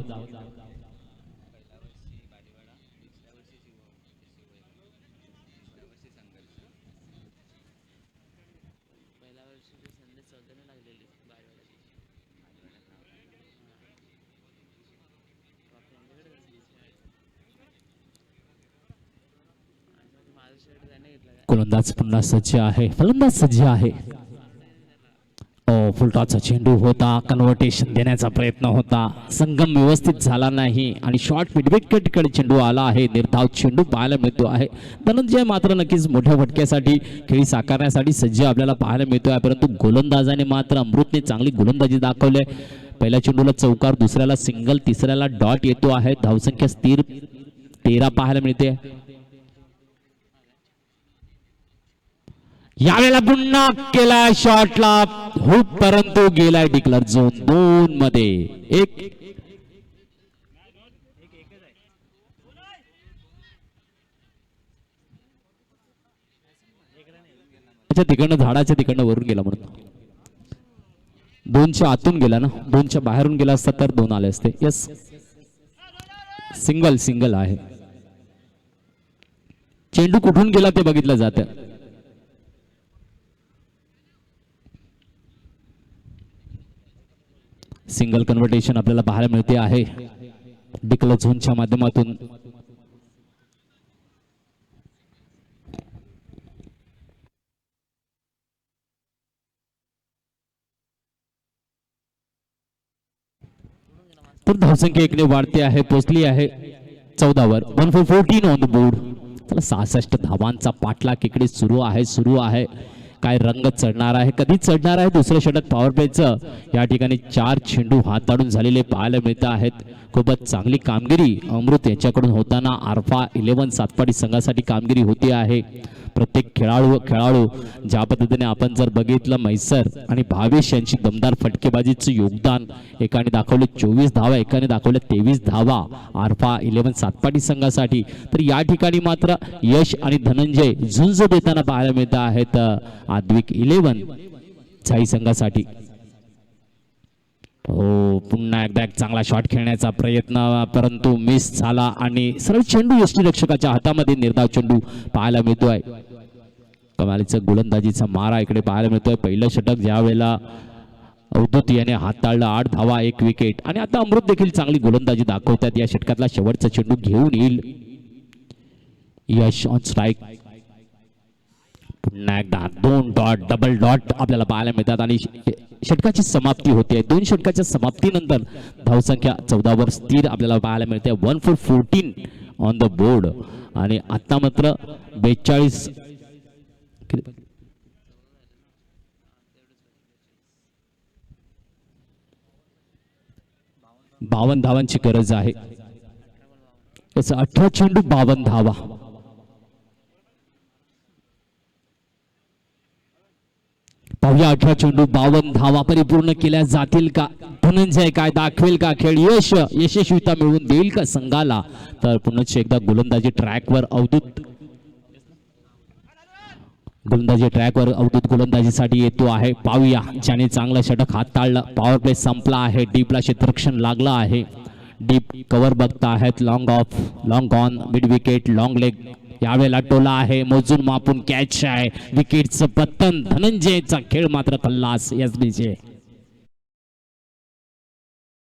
गोलंदाज पुन्हा सज्ज आहे, फलंदाज सज्ज आहे. फुलटॉचा चेंडू होता, कन्व्हर्टेशन देण्याचा प्रयत्न होता, संगम व्यवस्थित झाला नाही आणि शॉर्ट मिडविकेटकडे चेंडू आला आहे. निर्धाव चेंडू पाहायला मिळतो आहे. धनंजय मात्र नक्कीच मोठ्या फटक्यासाठी खेळी साकारण्यासाठी सज्ज आपल्याला पाहायला मिळतो आहे, परंतु गोलंदाजाने मात्र अमृतने चांगली गोलंदाजी दाखवली. पहिल्या चेंडूला चौकार, दुसऱ्याला सिंगल, तिसऱ्याला डॉट येतो आहे. धावसंख्या स्थिर 13 पाहायला मिळते. यावेळेला पुन्हा केला शॉटला हुक परंतु गेलाय डिक्लर झोन 2 मध्ये. एक तिकडनं झाडाच्या तिकडनं वरून गेला म्हणून 2च्या आतून गेला ना, 2च्या बाहेरून गेला असता तर 2 आले असते. यस, सिंगल आहे. चेंडू कुठून गेला ते बघितलं जातं. सिंगल कन्व्हर्टेशन आपल्याला पाहायला मिळते आहे डिक्लर झोनच्या माध्यमातून. तर धावसंख्या 1 ने वाढते आहे, पोहोचली आहे 14 वर. 1 for 14 ऑन द बोर्ड. चला 66 धावांचा पाठलाग इकडे सुरू आहे. काय रंग चढणार आहे, कधी चढणार आहे दुसरं षटक पॉवर प्लेचं. या ठिकाणी 4 चेंडू हाताळून झालेले पाहायला मिळत आहेत. खूपच चांगली कामगिरी अमृत यांच्याकडून होताना आर्फा 11 सातपाडी संघासाठी कामगिरी होती आहे. प्रत्येक खेळाडू ज्या पद्धतीने आपण जर बघितलं मैसर आणि भावेश यांची दमदार फटकेबाजीचं योगदान. एकाने दाखवले 24 धावा, एकाने दाखवले 23 धावा आर्फा 11 सातपाडी संघासाठी. तर या ठिकाणी मात्र यश आणि धनंजय झुंज देताना पाहायला मिळत आहेत आद्विक 11 झाई संघासाठी. हो, पुन्हा एकदा एक चांगला शॉट खेळण्याचा प्रयत्न परंतु मिस झाला आणि सरळ चेंडू यष्टीरक्षकाच्या हातामध्ये निर्धाव चेंडू पाहायला मिळतोय. कमालीचा गोलंदाजीचा मारा इकडे पाहायला मिळतोय. पहिलं षटक ज्या वेळेला अवधूत याने हाताळलं 8 धावा 1 विकेट आणि आता अमृत देखील चांगली गोलंदाजी दाखवतात. या षटकातला शेवटचा चेंडू घेऊन येईल यश ऑन स्ट्राईक. पुन्हा एकदा 2 डॉट डबल डॉट आपल्याला पाहायला मिळतात आणि षटकाची समाप्ती होते. 2 षटकाच्या समाप्तीनंतर धावसंख्या 14 वर स्थिर आपल्याला पाहायला मिळते. 1 for 14 ऑन द बोर्ड आणि आता मात्र 42 52 धावांची गरज आहे. 18 चेंडू 52 धावा. पाहूया 18 चेंडू 52 धावा परिपूर्ण केल्या जातील का. धनंजय काय दाखवेल का खेळ, यशस्वीता मिळवून देईल का संघाला. तर पुन्हा एकदा गोलंदाजी ट्रॅकवर अवधूत गोलंदाजीसाठी येतो आहे. पाहूया ज्याने चांगलं षटक हाताळलं. पॉवर प्ले संपला आहे, डीपला क्षेत्ररक्षण लागलं आहे. डीप कव्हर बघता आहेत. Long on mid wicket long leg. यावेळेला टोला आहे, मोजून मापून कॅच आहे. विकेटचं पतन. धनंजयचा खेळ मात्र खल्लास. एसबीचे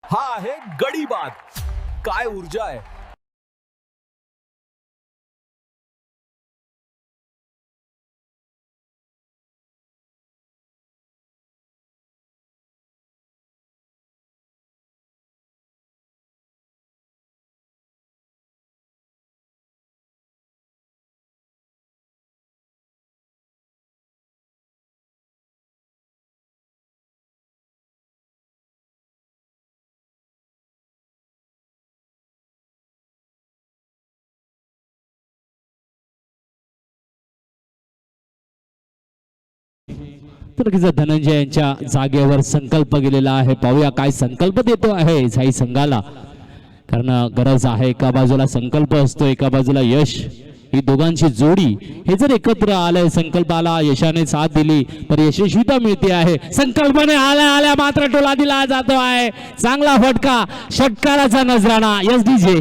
हा आहे गडी बाद. काय ऊर्जा आहे. तर धनंजय यांच्या जागेवर संकल्प गेलेला आहे. पाहूया काय संकल्प देतो आहे झाई संघाला. कारण गरज आहे, एका बाजूला संकल्प असतो, एका बाजूला यश. ही दोघांची जोडी हे जर एकत्र आलंय, संकल्पाला यशाने साथ दिली तर यशस्वीता मिळते आहे. संकल्पाने आल्या मात्र टोला दिला जातो आहे. चांगला फटका, षटकाराचा नजराणा. एसडीजे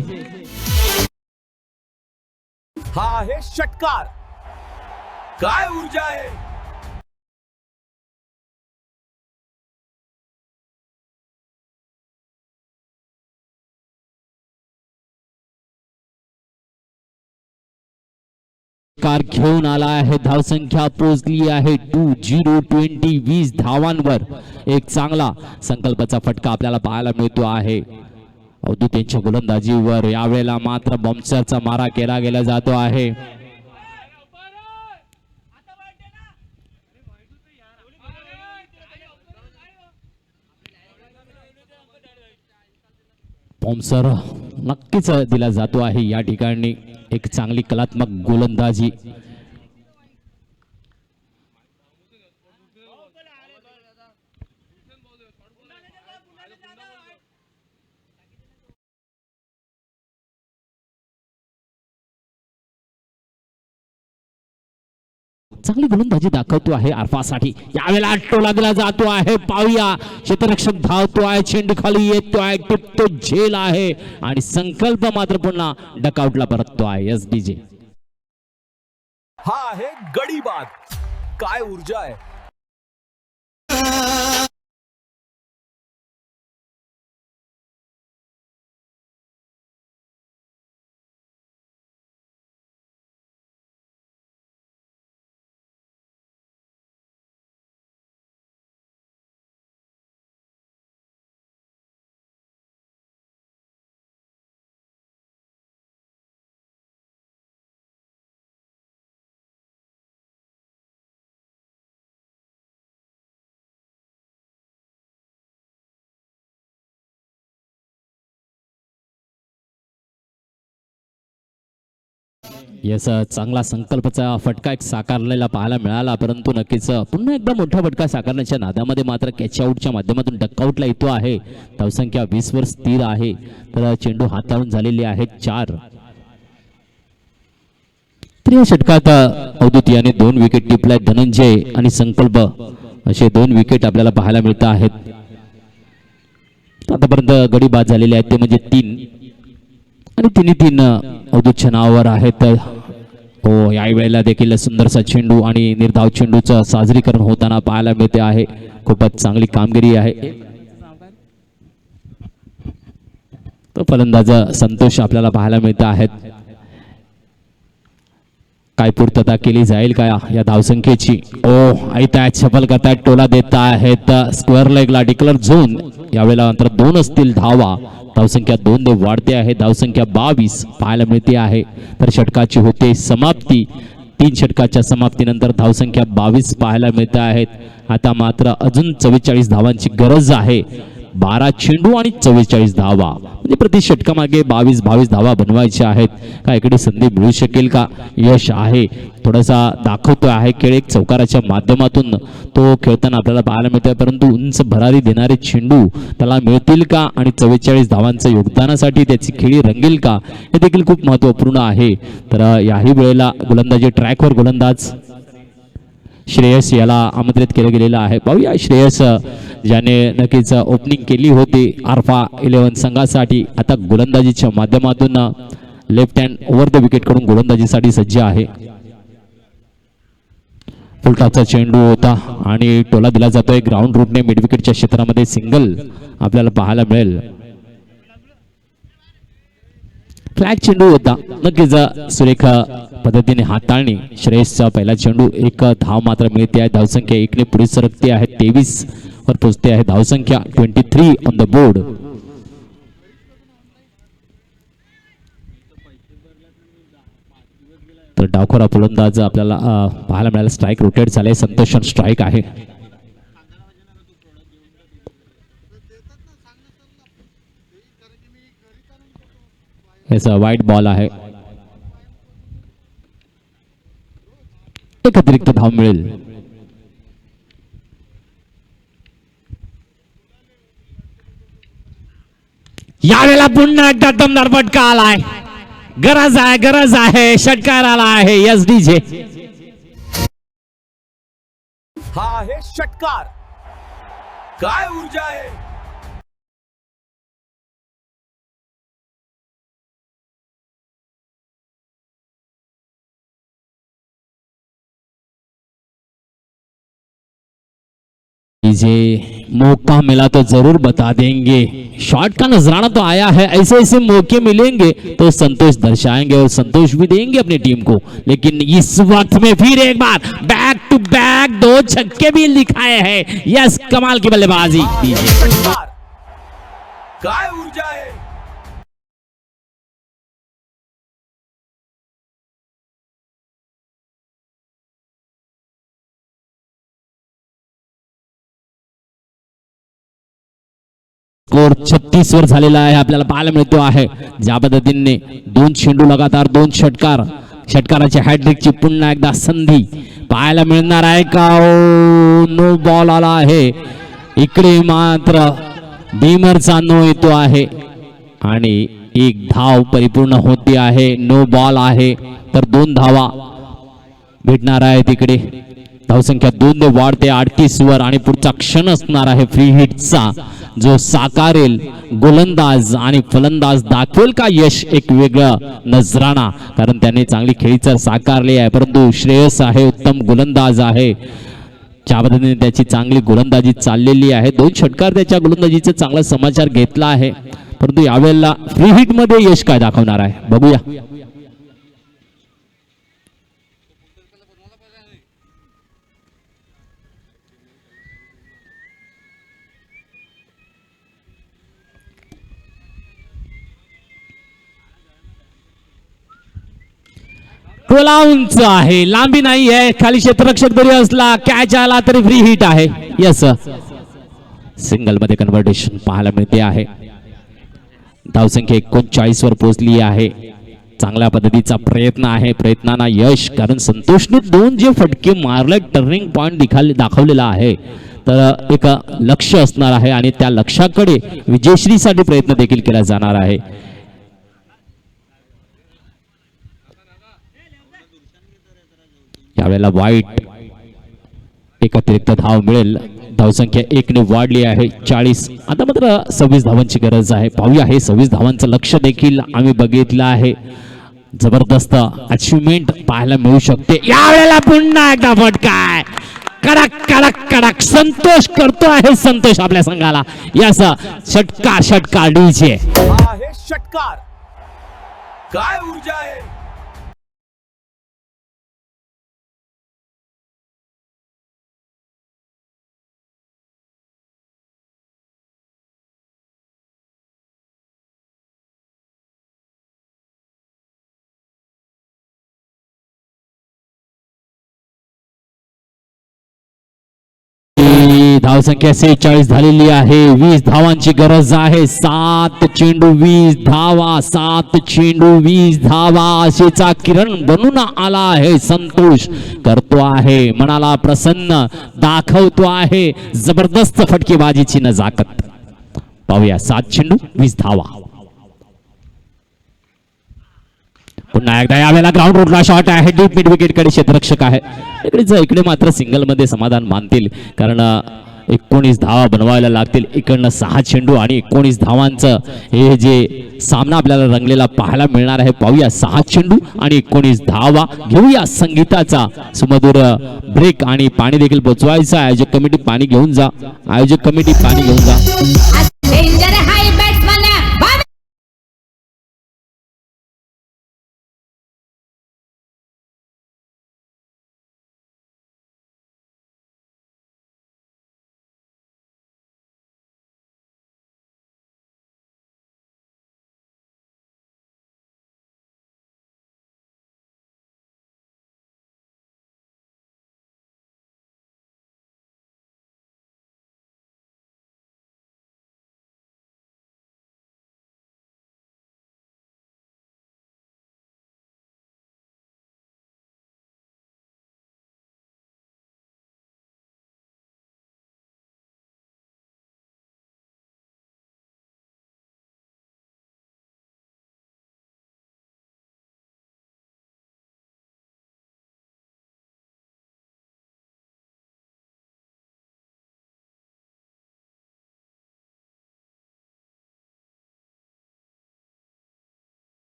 हा आहे षटकार. काय ऊर्जा आहे. कार घेऊन आला आहे. धावसंख्या पोहोचली आहे 20 धावांवर. एक चांगला संकल्पाचा फटका आपल्याला पाहायला मिळतो आहे अवधूत यांच्या गोलंदाजीवर. यावेळेला मात्र बॉम्बरचा मारा केला गेला जातो आहे. बॉम्बर नक्कीच दिला जातो आहे. या ठिकाणी एक चांगली कलात्मक गोलंदाजी. चांगली गोलंदाजी दाखवतो आहे आरफासाठी. यावेळेला टोला दिला जातो आहे. पाहूया क्षेत्ररक्षक धावतो आहे, चेंडू खाली येतो आहे, टिपतो झेल आहे आणि संकल्प मात्र पुन्हा डकआउटला परततो आहे. एसडीजे हा आहे गडी बाद. काय ऊर्जा आहे. यस, चांगला संकल्पचा फटका एक साकारलेला पाहायला मिळाला, परंतु नक्कीच पुन्हा एकदा मोठा फटका साकारण्याच्या नादामध्ये मात्र कॅच आउटच्या माध्यमातून डकआउटला येतो आहे. धावसंख्या 20 वर स्थिर आहे. तर चेंडू हाताळून झालेले आहेत 4. तर या षटकात अवधूत याने 2 विकेट टिपल्या. धनंजय आणि संकल्प असे 2 विकेट आपल्याला पाहायला मिळत आहेत. आतापर्यंत गडी बाद झालेले आहेत ते म्हणजे 3 आणि 3 अवधूतच्या नावावर आहेत. हो, यावेळेला देखील सुंदरसा चेंडू आणि निर्धाव चेंडूचं साजरीकरण होताना पाहायला मिळते आहे. खूपच चांगली कामगिरी आहे. तो फलंदाज संतोष आपल्याला पाहायला मिळत आहेत. काय पूर्तता केली जाईल का या धावसंख्येची. ऐता सफल करतायत, टोला देत आहेत स्क्वेअर लेगला डिक्लेअर झोन. यावेळेला मात्र 2 असतील धावा. धावसंख्या 2 वाढते आहे. धावसंख्या 22 पाहायला मिळते आहे. तर षटकाची होते समाप्ती. 3 षटकाच्या समाप्तीनंतर धावसंख्या 22 पाहायला मिळते आहेत. आता मात्र अजून 44 धावांची गरज आहे. 12 चेंडू आणि 44 धावा, म्हणजे प्रति षटकामागे 22 धावा बनवायच्या आहेत. का इकडे संधी मिळू शकेल का. यश आहे, थोडासा दाखवतो आहे खेळ एक चौकाराच्या माध्यमातून तो खेळताना आपल्याला पाहायला मिळतोय, परंतु उंच भरारी देणारे चेंडू त्याला मिळतील का आणि 44 धावांचं योगदानासाठी त्याची खेळी रंगेल का, हे देखील खूप महत्त्वपूर्ण आहे. तर याही वेळेला गोलंदाजी ट्रॅकवर गोलंदाज श्रेयस याला आमंत्रित केलं गेलेलं आहे. पाहूया श्रेयस ज्याने नक्कीच ओपनिंग केली होती आरफा 11 संघासाठी, आता गोलंदाजीच्या माध्यमातून left hand over the wicket कडून गोलंदाजीसाठी सज्ज आहे. फुलटाचा चेंडू होता आणि टोला दिला जातोय ग्राउंड रूटने. मिड विकेटच्या क्षेत्रामध्ये सिंगल आपल्याला पाहायला मिळेल. फ्लॅग चेंडू होता, नक्कीच सुरेख पद्धतीने हाताळणी. श्रेयसचा पहिला चेंडू, 1 धाव मात्र मिळते आहे. धावसंख्या 1 ने पुढे सरकते आहे. 23 वर पोहोचते आहे. धावसंख्या 23 ऑन द बोर्ड. तर डावखोरा फलंदाज आपल्याला पाहायला मिळाला. स्ट्राईक रोटेट झाले. संतोष स्ट्राईक आहे. याचा वाईट बॉल आहे. एक अतिरिक्त धाव मिळेल. यावेळेला पुन्हा एकदा दमदार फटका आलाय. गरज आहे षटकार आला आहे. एसडीजे हा आहे षटकार. काय ऊर्जा आहे. जे मौका मिला तो जरूर बता देंगे. शॉट का नजराना तो आया है. ऐसे ऐसे मौके मिलेंगे तो संतोष दर्शाएंगे और संतोष भी देंगे अपनी टीम को. लेकिन इस वक्त में फिर एक बार बैक टू बैक 2 छक्के भी दिखाए हैं. यस, कमाल की बल्लेबाजी. षटकार. काय ऊर्जा आहे. स्कोर 36 वर झालेला आहे. आपल्याला पाहायला मिळतो आहे ज्या पद्धतीने 2 चेंडू लगातार 2 षटकाराच्या हॅट्रिकची पुन्हा एकदा संधी पाहायला मिळणार आहे का. नो बॉल आला आहे. इकडे मात्र डीमरचा नो येतो आहे आणि एक धाव परिपूर्ण होती आहे. नो बॉल आहे तर 2 धावा भेटणार आहे तिकडे. धावसंख्या 2 ने वाढते 38 वर आणि पुढचा क्षण असणार आहे फ्री हिटचा, जो साकारेल गोलंदाज आणि फलंदाज दाखवेल का यश एक वेगळं नजराणा, कारण त्याने चांगली खेळीचा साकारली आहे. परंतु श्रेयस आहे उत्तम गोलंदाज आहे, ज्या पद्धतीने त्याची चांगली गोलंदाजी चाललेली आहे. 2 षटकार त्याच्या गोलंदाजीचा चांगला समाचार घेतला आहे. परंतु यावेळेला फ्री हिट मध्ये यश काय दाखवणार आहे बघूया. टोला उंच आहे, लांबी नाही आहे, खाली क्षेत्ररक्षक जरी असला, कॅच आला तरी फ्री हिट आहे. यस, सिंगल मध्ये कन्व्हर्टेशन पाहायला मिळते आहे. धावसंख्या 39 वर पोहोचली आहे. चांगल्या पद्धतीचा प्रयत्न आहे, प्रयत्नांना यश, कारण संतोषने 2 जे फटके मारले टर्निंग पॉइंट दाखवलेला आहे. तर एक लक्ष असणार आहे आणि त्या लक्ष्याकडे विजयश्रीसाठी प्रयत्न देखील केला जाणार आहे. यावेळेला वाईट एक अतिरिक्त धाव मिळेल. धावसंख्या 1 ने वाढली आहे 40. आता मात्र 26 धावांची गरज आहे. पाहूया, हे 26 धावांचं लक्ष देखील आम्ही बघितलं आहे. जबरदस्त अचिव्हमेंट पाहायला मिळू शकते. यावेळेला पुन्हा एकदा फटका, कडक कडक कडक संतोष करतो आहे, संतोष आपल्या संघाला. यास षटकार षटकार डीजे. हा आहे षटकार. काय ऊर्जा आहे. धावसंख्या 46 झालेली आहे. 20 धावांची गरज आहे. 7 चेंडू 20 धावा, 7 चेंडू 20 धावा असेचा किरण बनून आला आहे. संतोष करतो आहे, मनाला प्रसन्न दाखवतो आहे जबरदस्त फटकेबाजीची नजाकत. पाहूया, 7 चेंडू 20 धावा. पुन्हा एकदा यावेळेला ग्राउंड रूटला शॉट आहे, डीप मिड विकेट कडे क्षेत्ररक्षक आहे. इकडे मात्र सिंगल मध्ये समाधान मानतील, कारण 19 धावा बनवायला लागतील. इकडनं 6 चेंडू आणि 19 धावांचं हे जे सामना आपल्याला रंगलेला पाहायला मिळणार आहे. पाहूया, 6 चेंडू आणि 19 धावा. घेऊया संगीताचा सुमधुर ब्रेक आणि पाणी देखील पोचवायचं. आयोजक कमिटी पाणी घेऊन जा, आयोजक कमिटी पाणी घेऊन जा.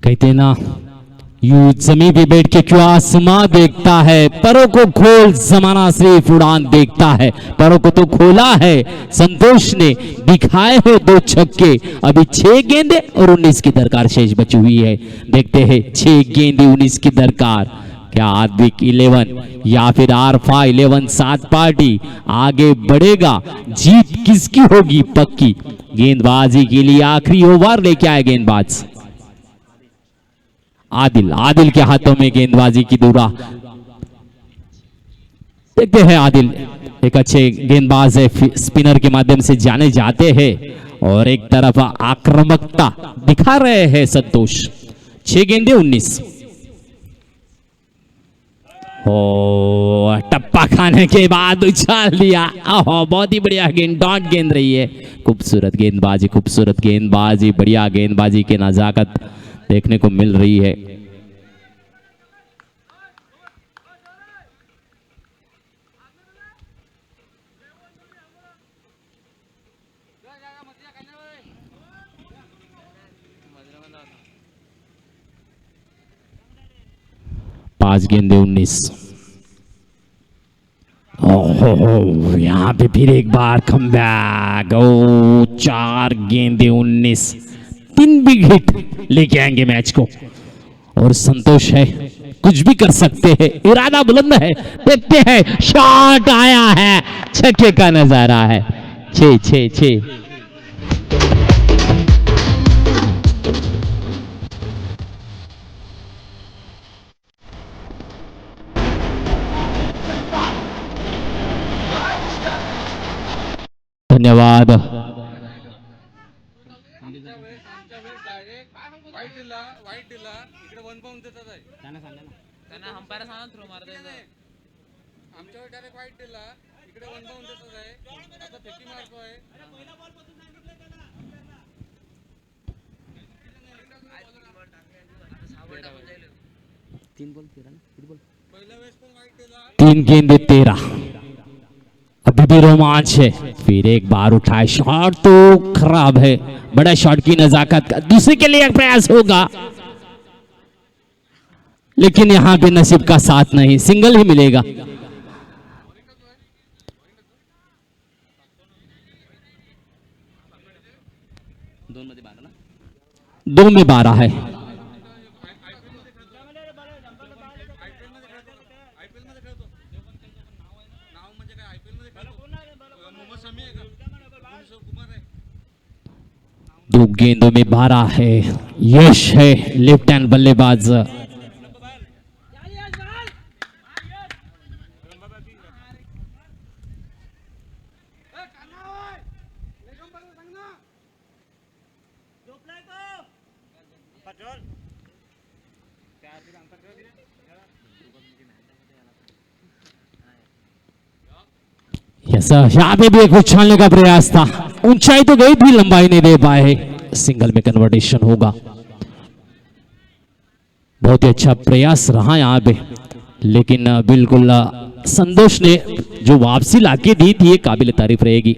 कहते ना, यूं जमी पे बैठ के क्यों आसमां देखता है, परों को खोल जमाना सिर्फ उड़ान देखता है। परों को तो खोला है, संतोष ने दिखाए हैं 2 छक्के, अभी 6 गेंदे और 19 की दरकार शेष बची हुई है। देखते हैं 6 गेंदे 19 की दरकार, क्या आद्विक 11 या फिर आरफा 11 साथ पार्टी आगे बढ़ेगा, जीत किसकी होगी पक्की। गेंदबाजी के लिए आखिरी ओवर लेके आए गेंदबाज। आदिल, आदिल के हाथों में गेंदबाजी की धुरा। देखते हैं आदिल एक अच्छे गेंदबाज है, स्पिनर के माध्यम से जाने जाते हैं और एक तरफ आक्रामकता दिखा रहे हैं संतोष। 6 गेंदे 19। ओ टप्पा खाने के बाद उछाल दिया। ओहो बहुत ही बढ़िया गेंद, डॉट गेंद रही है। खूबसूरत गेंदबाजी, खूबसूरत गेंदबाजी, बढ़िया गेंदबाजी के नजाकत देखने को मिल रही है। पांच गेंदे 19। ओहो यहाँ पे फिर एक बार कम बैक। ओ 4 गेंदे 19, 3 विकेट लेके आएंगे मैच को। और संतोष है, कुछ भी कर सकते हैं, इरादा बुलंद है। देखते हैं शॉट आया है, छक्के का नजारा है। 6-6-6। धन्यवाद। तीन गेंदे 13। अभी भी रोमांच है। फिर एक बार उठाए, शॉट तो खराब है। बड़ा शॉट की नजाकत का दूसरे के लिए एक प्रयास होगा, लेकिन यहां पे नसीब का साथ नहीं, सिंगल ही मिलेगा। 2 में 12 है। दो गेंदों में 12 है। यश है लेफ्ट हैंड बल्लेबाज। यहाँ पे भी एक उछालने का प्रयास था, ऊंचाई तो गई थी, लंबाई नहीं दे पाए। सिंगल में कन्वर्टेशन होगा। बहुत ही अच्छा प्रयास रहा यहाँ पे, लेकिन बिल्कुल संतोष ने जो वापसी लाके दी थी ये काबिल तारीफ रहेगी।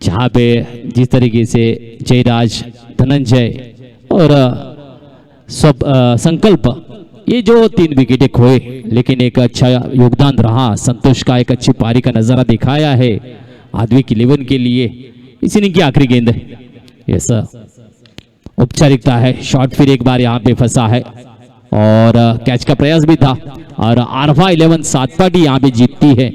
जहाँ पे जिस तरीके से जयराज, धनंजय और संकल्प ये जो 3 विकेटें खोए, लेकिन एक अच्छा योगदान रहा संतोष का। एक अच्छी पारी का नजारा दिखाया है आद्विक 11 के लिए। इस इनिंग की आखिरी गेंद है। ये औपचारिकता है। शॉट फिर एक बार यहाँ पे फंसा है और कैच का प्रयास भी था। और आरफा 11 7 पार्टी यहाँ पे जीतती है।